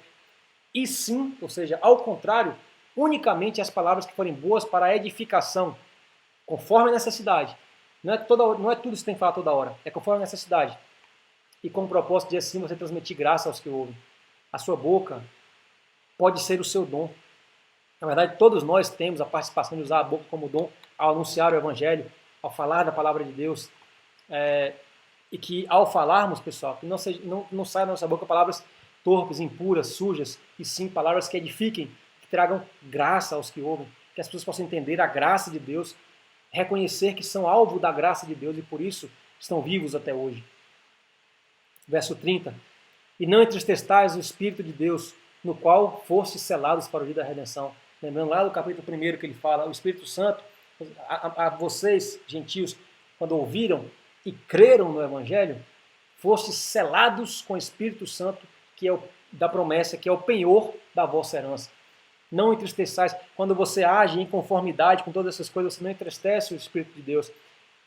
E sim, ou seja, ao contrário, unicamente as palavras que forem boas para a edificação, conforme a necessidade. Não é tudo isso que tem que falar toda hora, é conforme a necessidade. E com o propósito de assim você transmitir graça aos que ouvem. A sua boca pode ser o seu dom. Na verdade, todos nós temos a participação de usar a boca como dom ao anunciar o Evangelho, ao falar da palavra de Deus. E que ao falarmos, pessoal, que não saia da nossa boca palavras torpes, impuras, sujas, e sim palavras que edifiquem, que tragam graça aos que ouvem, que as pessoas possam entender a graça de Deus, reconhecer que são alvo da graça de Deus e por isso estão vivos até hoje. Verso 30. E não entristeçais o Espírito de Deus, no qual fostes selados para o dia da redenção. Lembrando lá do capítulo 1 que ele fala, o Espírito Santo, a vocês, gentios, quando ouviram e creram no Evangelho, fostes selados com o Espírito Santo, que é da promessa, que é o penhor da vossa herança. Não entristeçais. Quando você age em conformidade com todas essas coisas, você não entristece o Espírito de Deus.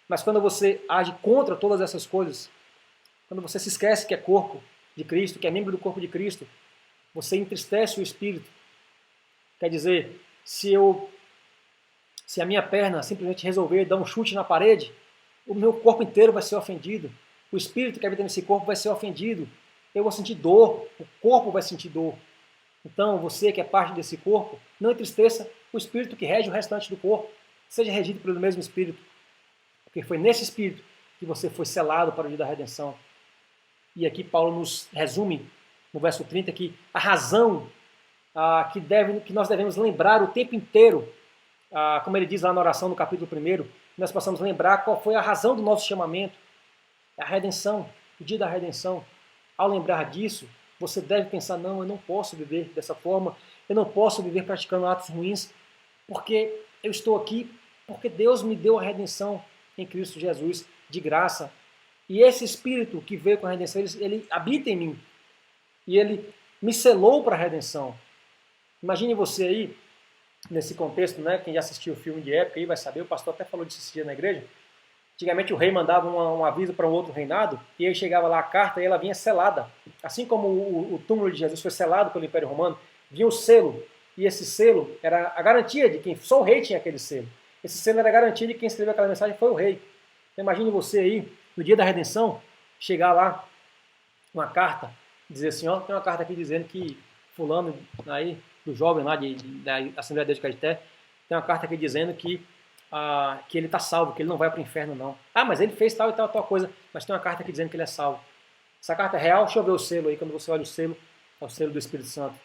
Mas quando você age contra todas essas coisas, quando você se esquece que é corpo de Cristo, que é membro do corpo de Cristo, você entristece o Espírito. Quer dizer, se a minha perna simplesmente resolver dar um chute na parede, o meu corpo inteiro vai ser ofendido. O Espírito que habita nesse corpo vai ser ofendido. Eu vou sentir dor, o corpo vai sentir dor. Então, você que é parte desse corpo, não entristeça o Espírito que rege o restante do corpo. Seja regido pelo mesmo Espírito. Porque foi nesse Espírito que você foi selado para o dia da redenção. E aqui Paulo nos resume, no verso 30, que a razão que nós devemos lembrar o tempo inteiro, como ele diz lá na oração no capítulo 1, nós possamos lembrar qual foi a razão do nosso chamamento, a redenção, o dia da redenção. Ao lembrar disso, você deve pensar, não, eu não posso viver dessa forma, eu não posso viver praticando atos ruins, porque eu estou aqui, porque Deus me deu a redenção em Cristo Jesus, de graça. E esse Espírito que veio com a redenção, ele habita em mim. E ele me selou para a redenção. Imagine você aí, nesse contexto, né? Quem já assistiu o filme de época aí vai saber, o pastor até falou disso esse dia na igreja. Antigamente o rei mandava um aviso para um outro reinado, e aí chegava lá a carta e ela vinha selada. Assim como o túmulo de Jesus foi selado pelo Império Romano, vinha o selo. E esse selo era a garantia de quem... Só o rei tinha aquele selo. Esse selo era a garantia de quem escreveu aquela mensagem foi o rei. Então, imagine você aí, no dia da redenção, chegar lá, uma carta, dizer assim, ó, tem uma carta aqui dizendo que fulano aí, do jovem lá da Assembleia de Deus de Caeté, tem uma carta aqui dizendo que ele está salvo, que ele não vai para o inferno não. Ah, mas ele fez tal e tal coisa, mas tem uma carta aqui dizendo que ele é salvo. Essa carta é real? Deixa eu ver o selo aí, quando você olha o selo, é o selo do Espírito Santo.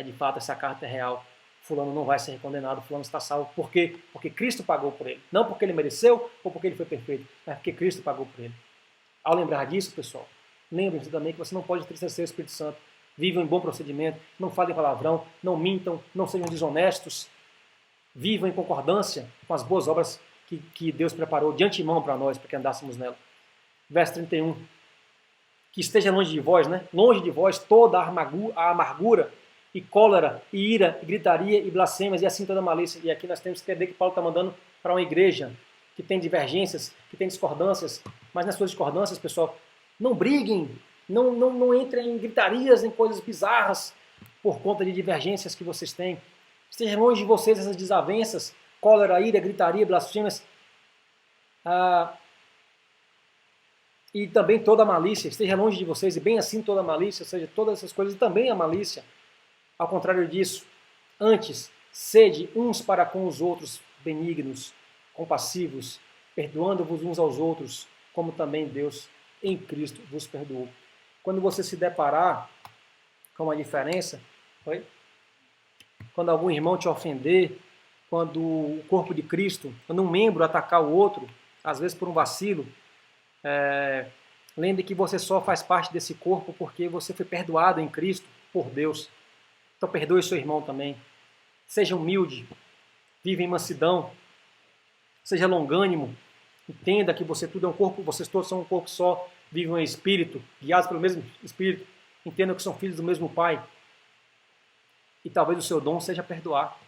De fato, essa carta é real. Fulano não vai ser condenado, fulano está salvo. Por quê? Porque Cristo pagou por ele. Não porque ele mereceu ou porque ele foi perfeito, mas porque Cristo pagou por ele. Ao lembrar disso, pessoal, lembrem-se também que você não pode entristecer o Espírito Santo. Vivam em bom procedimento, não falem palavrão, não mintam, não sejam desonestos. Vivam em concordância com as boas obras que Deus preparou de antemão para nós, para que andássemos nela. Verso 31. Que esteja longe de vós, né? Longe de vós toda a amargura, e cólera, e ira, e gritaria, e blasfêmias, e assim toda malícia. E aqui nós temos que entender que Paulo está mandando para uma igreja que tem divergências, que tem discordâncias, mas nas suas discordâncias, pessoal, não briguem, não entrem em gritarias, em coisas bizarras, por conta de divergências que vocês têm. Estejam longe de vocês essas desavenças, cólera, ira, gritaria, blasfêmias, e também toda a malícia. Esteja longe de vocês, e bem assim toda a malícia, ou seja, todas essas coisas, e também a malícia. Ao contrário disso, antes, sede uns para com os outros benignos, compassivos, perdoando-vos uns aos outros, como também Deus em Cristo vos perdoou. Quando você se deparar com uma diferença, quando algum irmão te ofender, quando o corpo de Cristo, quando um membro atacar o outro, às vezes por um vacilo, lembre que você só faz parte desse corpo porque você foi perdoado em Cristo por Deus. Então perdoe seu irmão também. Seja humilde, viva em mansidão, seja longânimo, entenda que você tudo é um corpo, vocês todos são um corpo só, vivam em espírito, guiados pelo mesmo espírito, entendam que são filhos do mesmo Pai. E talvez o seu dom seja perdoar.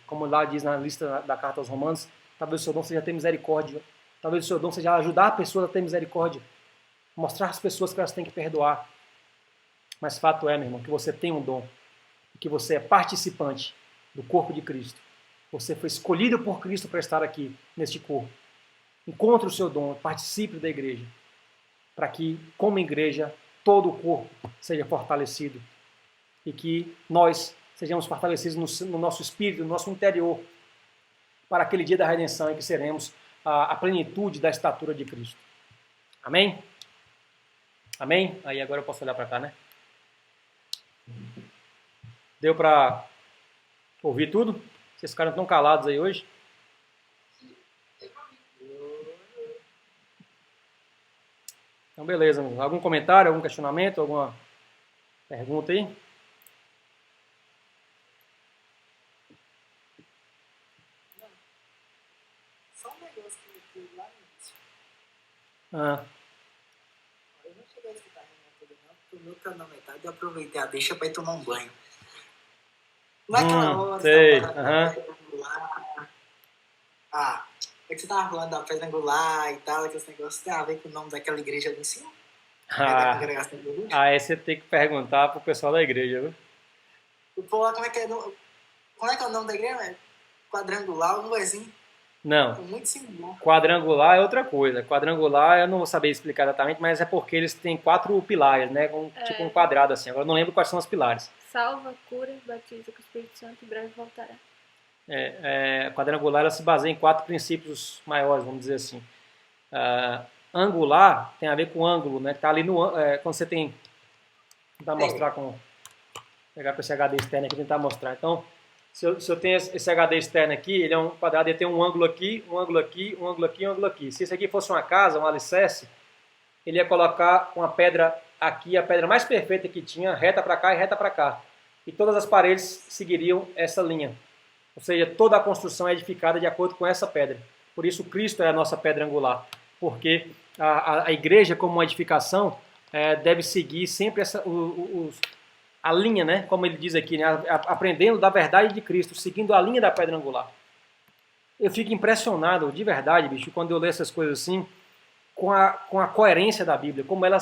Como lá diz na lista da carta aos Romanos, talvez o seu dom seja ter misericórdia. Talvez o seu dom seja ajudar pessoas a ter misericórdia. Mostrar às pessoas que elas têm que perdoar. Mas fato é, meu irmão, que você tem um dom. Que você é participante do corpo de Cristo. Você foi escolhido por Cristo para estar aqui, neste corpo. Encontre o seu dom, participe da igreja, para que, como igreja, todo o corpo seja fortalecido e que nós sejamos fortalecidos no nosso espírito, no nosso interior, para aquele dia da redenção em que seremos a plenitude da estatura de Cristo. Amém? Amém? Aí agora eu posso olhar para cá, né? Deu para ouvir tudo? Vocês ficaram tão calados aí hoje? Então, beleza. Algum comentário, algum questionamento, alguma pergunta aí? Não. Só um negócio que eu lá no início. Ah, Eu não cheguei a escutar a reunião toda não, porque o meu tá na metade, eu aproveitei a deixa pra ir tomar um banho. Naquela hora, sei. tava Aham. pedra angular. Ah, é que você tava falando da pedra angular e tal, que esse negócio tem a ver com o nome daquela igreja ali em cima? É da Ah, congregação do Lúcio? aí você tem que perguntar pro pessoal da igreja, viu? O povo lá, como é que é? Como é que é o nome da igreja? É quadrangular, um lugarzinho Não. muito similar. Quadrangular é outra coisa. Quadrangular eu não vou saber explicar exatamente, mas é porque eles têm 4 pilares, né? Tipo um quadrado assim. Agora eu não lembro quais são os pilares. Salva, cura, batiza com o Espírito Santo e breve voltará. Quadrangular ela se baseia em 4 princípios maiores, vamos dizer assim. Angular tem a ver com ângulo, né? Que tá ali no quando você tem tentar mostrar pegar com esse HD externo aqui e tentar mostrar. Então, se eu tenho esse HD externo aqui, ele é um quadrado, ele tem um ângulo aqui, um ângulo aqui, um ângulo aqui, um ângulo aqui. Se isso aqui fosse uma casa, um alicerce, ele ia colocar uma pedra aqui, a pedra mais perfeita que tinha, reta para cá e reta para cá. E todas as paredes seguiriam essa linha. Ou seja, toda a construção é edificada de acordo com essa pedra. Por isso, Cristo é a nossa pedra angular. Porque a igreja, como uma edificação, deve seguir sempre a linha, né? Como ele diz aqui, né? Aprendendo da verdade de Cristo, seguindo a linha da pedra angular. Eu fico impressionado, de verdade, bicho, quando eu leio essas coisas assim, com a coerência da Bíblia, como ela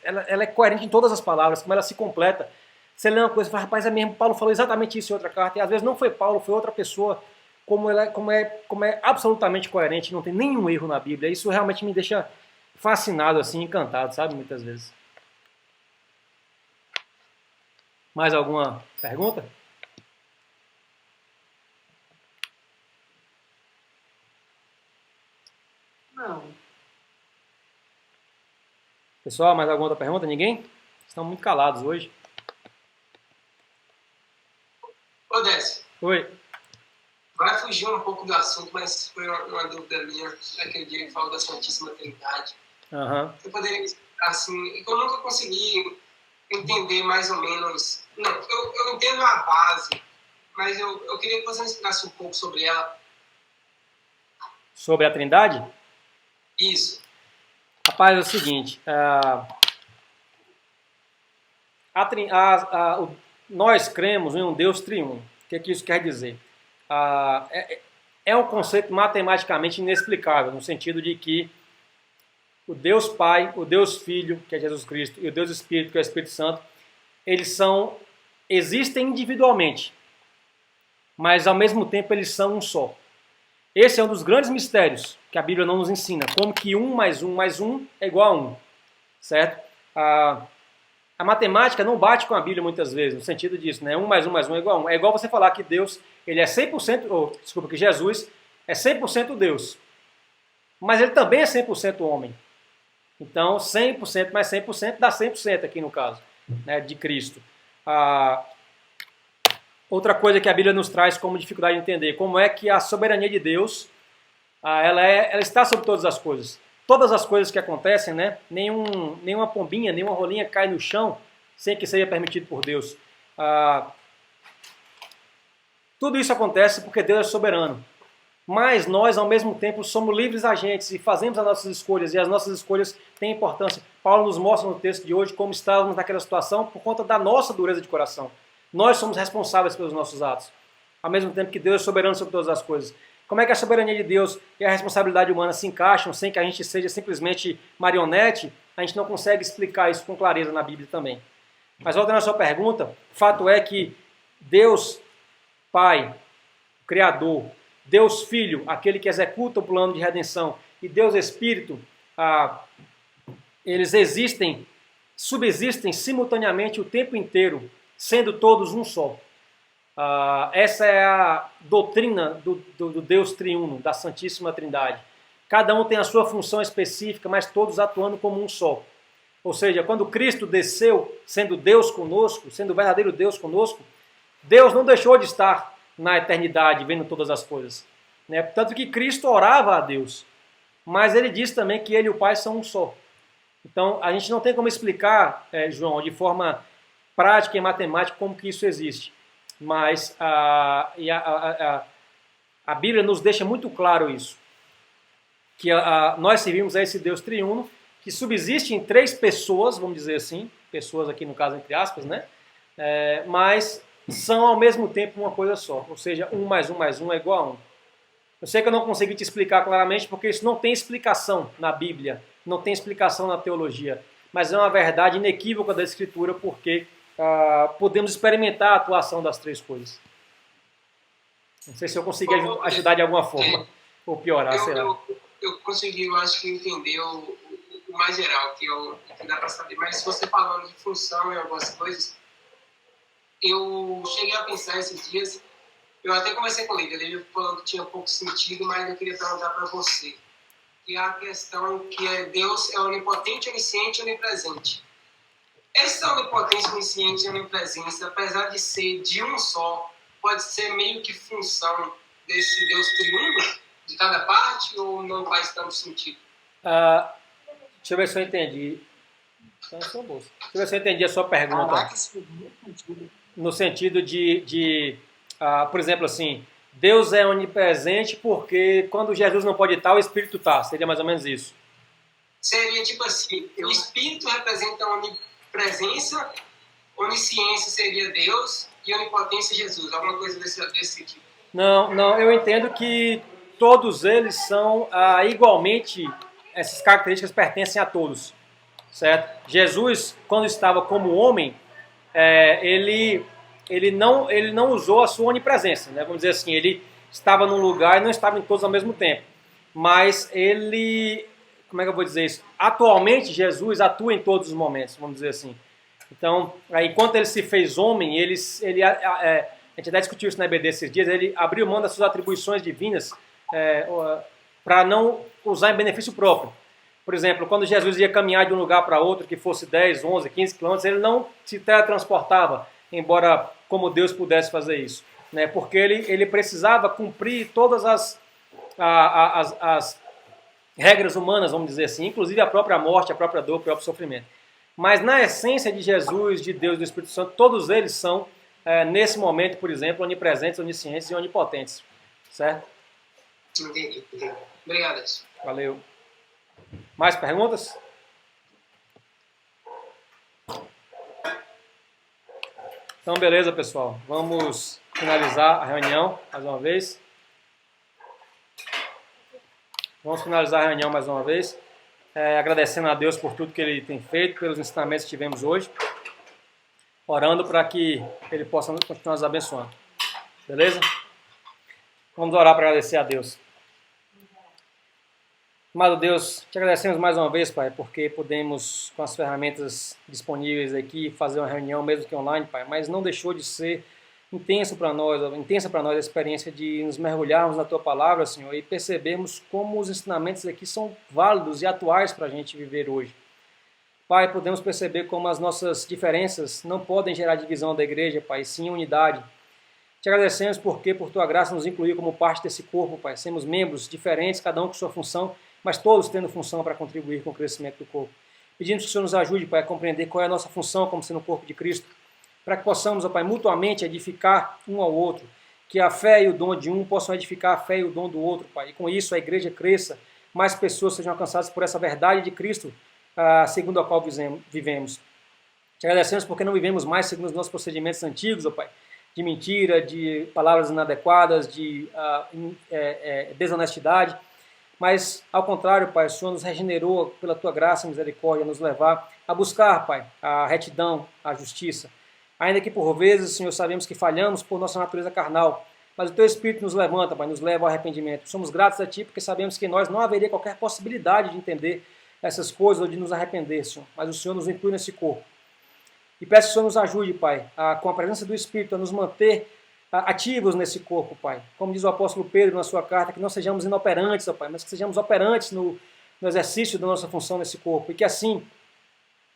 é coerente em todas as palavras, como ela se completa. Você lê uma coisa e fala, rapaz, é mesmo, Paulo falou exatamente isso em outra carta, e às vezes não foi Paulo, foi outra pessoa, como é absolutamente coerente, não tem nenhum erro na Bíblia. Isso realmente me deixa fascinado, assim, encantado, sabe, muitas vezes. Mais alguma pergunta? Não. Pessoal, mais alguma outra pergunta? Ninguém? Estão muito calados hoje. Ô, Décio, Oi. vai fugir um pouco do assunto, mas foi uma dúvida minha naquele dia que falou da Santíssima Trindade. Uhum. Você poderia me explicar assim, eu nunca consegui entender mais ou menos, não, eu entendo a base, mas eu queria que você me explicasse um pouco sobre ela. Sobre a Trindade? Isso. Rapaz, é o seguinte, nós cremos em um Deus triuno. O que isso quer dizer? É um conceito matematicamente inexplicável, no sentido de que o Deus Pai, o Deus Filho, que é Jesus Cristo, e o Deus Espírito, que é o Espírito Santo, eles existem individualmente, mas ao mesmo tempo eles são um só. Esse é um dos grandes mistérios que a Bíblia não nos ensina, como que 1 mais 1 mais 1 é igual a 1, certo? A matemática não bate com a Bíblia muitas vezes, no sentido disso, né? 1 mais 1 mais 1 é igual a 1. É igual você falar que Deus, ele é 100%, que Jesus é 100% Deus, mas ele também é 100% homem. Então, 100% mais 100% dá 100% aqui no caso, né, de Cristo. Outra coisa que a Bíblia nos traz como dificuldade de entender, como é que a soberania de Deus, ela está sobre todas as coisas. Todas as coisas que acontecem, né, nenhuma pombinha, nenhuma rolinha cai no chão sem que seja permitido por Deus. Tudo isso acontece porque Deus é soberano. Mas nós, ao mesmo tempo, somos livres agentes e fazemos as nossas escolhas, e as nossas escolhas têm importância. Paulo nos mostra no texto de hoje como estávamos naquela situação por conta da nossa dureza de coração. Nós somos responsáveis pelos nossos atos, ao mesmo tempo que Deus é soberano sobre todas as coisas. Como é que a soberania de Deus e a responsabilidade humana se encaixam sem que a gente seja simplesmente marionete? A gente não consegue explicar isso com clareza na Bíblia também. Mas voltando à sua pergunta, o fato é que Deus Pai, o Criador, Deus Filho, aquele que executa o plano de redenção, e Deus Espírito, eles subsistem simultaneamente o tempo inteiro, sendo todos um só. Essa é a doutrina do Deus triuno, da Santíssima Trindade. Cada um tem a sua função específica, mas todos atuando como um só. Ou seja, quando Cristo desceu, sendo Deus conosco, sendo o verdadeiro Deus conosco, Deus não deixou de estar na eternidade, vendo todas as coisas. Tanto que Cristo orava a Deus, mas ele diz também que ele e o Pai são um só. Então, a gente não tem como explicar, João, de forma prática e matemática como que isso existe. Mas a Bíblia nos deixa muito claro isso. Que nós servimos a esse Deus triuno, que subsiste em 3 pessoas, vamos dizer assim, pessoas aqui no caso entre aspas, né? Mas são ao mesmo tempo uma coisa só, ou seja, 1 mais 1 mais 1 é igual a 1. Eu sei que eu não consegui te explicar claramente, porque isso não tem explicação na Bíblia, não tem explicação na teologia, mas é uma verdade inequívoca da Escritura, porque podemos experimentar a atuação das 3 coisas. Não sei se eu consegui ajudar de alguma forma, ou piorar, sei lá. Eu consegui, eu acho que entender o mais geral, que dá para saber. Mas se você falando de função e algumas coisas, eu cheguei a pensar esses dias, eu até conversei com ele falou que tinha pouco sentido, mas eu queria perguntar para você, que é a questão que Deus é onipotente, onisciente e onipresente. Essa onipotência, onisciente e onipresença, apesar de ser de um só, pode ser meio que função desse Deus triuno, de cada parte, ou não faz tanto sentido? Deixa eu ver se eu entendi. Deixa eu ver se eu entendi a sua pergunta. No sentido por exemplo, assim, Deus é onipresente porque quando Jesus não pode estar, o Espírito está. Seria mais ou menos isso. Seria tipo assim, o Espírito representa a onipresença, onisciência seria Deus e onipotência Jesus. Alguma coisa desse tipo. Não, eu entendo que todos eles são igualmente, essas características pertencem a todos, certo? Jesus, quando estava como homem, ele não usou a sua onipresença, né? Vamos dizer assim, ele estava num lugar e não estava em todos ao mesmo tempo, mas ele, como é que eu vou dizer isso? Atualmente, Jesus atua em todos os momentos, vamos dizer assim. Então, enquanto ele se fez homem, a gente até discutiu isso na EBD esses dias, ele abriu mão das suas atribuições divinas para não usar em benefício próprio. Por exemplo, quando Jesus ia caminhar de um lugar para outro, que fosse 10, 11, 15 quilômetros, ele não se teletransportava, embora como Deus pudesse fazer isso, né? Porque ele precisava cumprir todas as regras humanas, vamos dizer assim, inclusive a própria morte, a própria dor, o próprio sofrimento. Mas na essência de Jesus, de Deus e do Espírito Santo, todos eles são, nesse momento, por exemplo, onipresentes, oniscientes e onipotentes. Certo? Entendi. Obrigado. Valeu. Mais perguntas? Então, beleza, pessoal. Vamos finalizar a reunião mais uma vez. Agradecendo a Deus por tudo que Ele tem feito, pelos ensinamentos que tivemos hoje. Orando para que Ele possa continuar nos abençoando. Beleza? Vamos orar para agradecer a Deus. Amado Deus, te agradecemos mais uma vez, Pai, porque podemos, com as ferramentas disponíveis aqui, fazer uma reunião, mesmo que online, Pai, mas não deixou de ser intensa para nós a experiência de nos mergulharmos na Tua Palavra, Senhor, e percebermos como os ensinamentos aqui são válidos e atuais para a gente viver hoje. Pai, podemos perceber como as nossas diferenças não podem gerar divisão da igreja, Pai, sim unidade. Te agradecemos porque, por Tua graça, nos incluiu como parte desse corpo, Pai. Somos membros diferentes, cada um com sua função, mas todos tendo função para contribuir com o crescimento do corpo. Pedimos que o Senhor nos ajude, Pai, a compreender qual é a nossa função como sendo o corpo de Cristo, para que possamos, ó Pai, mutuamente edificar um ao outro, que a fé e o dom de um possam edificar a fé e o dom do outro, Pai. E com isso a igreja cresça, mais pessoas sejam alcançadas por essa verdade de Cristo, segundo a qual vivemos. Te agradecemos porque não vivemos mais segundo os nossos procedimentos antigos, ó Pai, de mentira, de palavras inadequadas, de desonestidade, mas, ao contrário, Pai, o Senhor nos regenerou pela Tua graça e misericórdia, nos levar a buscar, Pai, a retidão, a justiça. Ainda que, por vezes, Senhor, sabemos que falhamos por nossa natureza carnal, mas o Teu Espírito nos levanta, Pai, nos leva ao arrependimento. Somos gratos a Ti porque sabemos que em nós não haveria qualquer possibilidade de entender essas coisas ou de nos arrepender, Senhor, mas o Senhor nos inclui nesse corpo. E peço que o Senhor nos ajude, Pai, com a presença do Espírito, a nos manter ativos nesse corpo, Pai. Como diz o apóstolo Pedro na sua carta, que não sejamos inoperantes, ó Pai, mas que sejamos operantes no exercício da nossa função nesse corpo. E que assim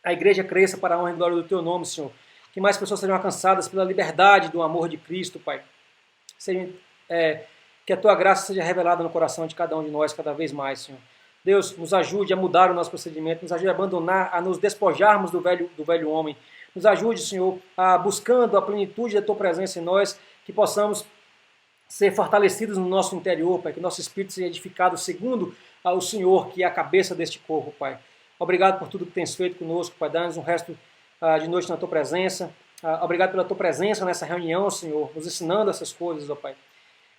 a igreja cresça para a honra e glória do Teu nome, Senhor. Que mais pessoas sejam alcançadas pela liberdade do amor de Cristo, Pai. Que a Tua graça seja revelada no coração de cada um de nós cada vez mais, Senhor. Deus, nos ajude a mudar o nosso procedimento, nos ajude a abandonar, a nos despojarmos do velho homem. Nos ajude, Senhor, a buscando a plenitude da Tua presença em nós, que possamos ser fortalecidos no nosso interior, Pai, que nosso espírito seja edificado segundo o Senhor, que é a cabeça deste corpo, Pai. Obrigado por tudo que tens feito conosco, Pai. Dá-nos um resto de noite na Tua presença. Obrigado pela Tua presença nessa reunião, Senhor, nos ensinando essas coisas, ó Pai.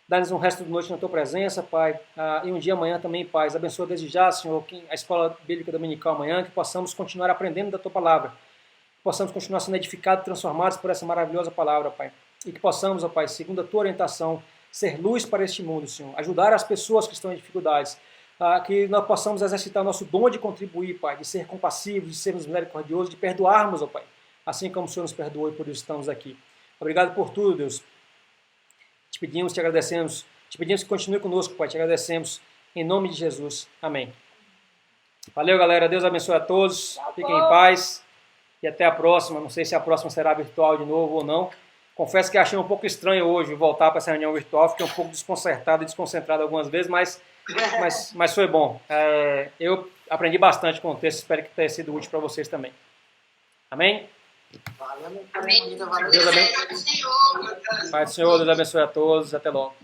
Dá-nos um resto de noite na Tua presença, Pai. E um dia amanhã também, Pai. Abençoa desde já, Senhor, a Escola Bíblica Dominical amanhã, que possamos continuar aprendendo da Tua palavra. Que possamos continuar sendo edificados e transformados por essa maravilhosa palavra, Pai. E que possamos, ó Pai, segundo a Tua orientação, ser luz para este mundo, Senhor. Ajudar as pessoas que estão em dificuldades. Que nós possamos exercitar nosso dom de contribuir, Pai, de ser compassivos, de sermos misericordiosos, de perdoarmos, ó Pai. Assim como o Senhor nos perdoou e por isso estamos aqui. Obrigado por tudo, Deus. Te pedimos, te agradecemos. Te pedimos que continue conosco, Pai. Te agradecemos. Em nome de Jesus. Amém. Valeu, galera. Deus abençoe a todos. Fiquem em paz. E até a próxima. Não sei se a próxima será virtual de novo ou não. Confesso que achei um pouco estranho hoje voltar para essa reunião virtual. Fiquei um pouco desconcertado e desconcentrado algumas vezes, mas foi bom. Eu aprendi bastante com o texto. Espero que tenha sido útil para vocês também. Amém? Valeu, meu Amém. querido. Valeu. Deus abençoe. Pai do Senhor, Deus abençoe a todos. Até logo.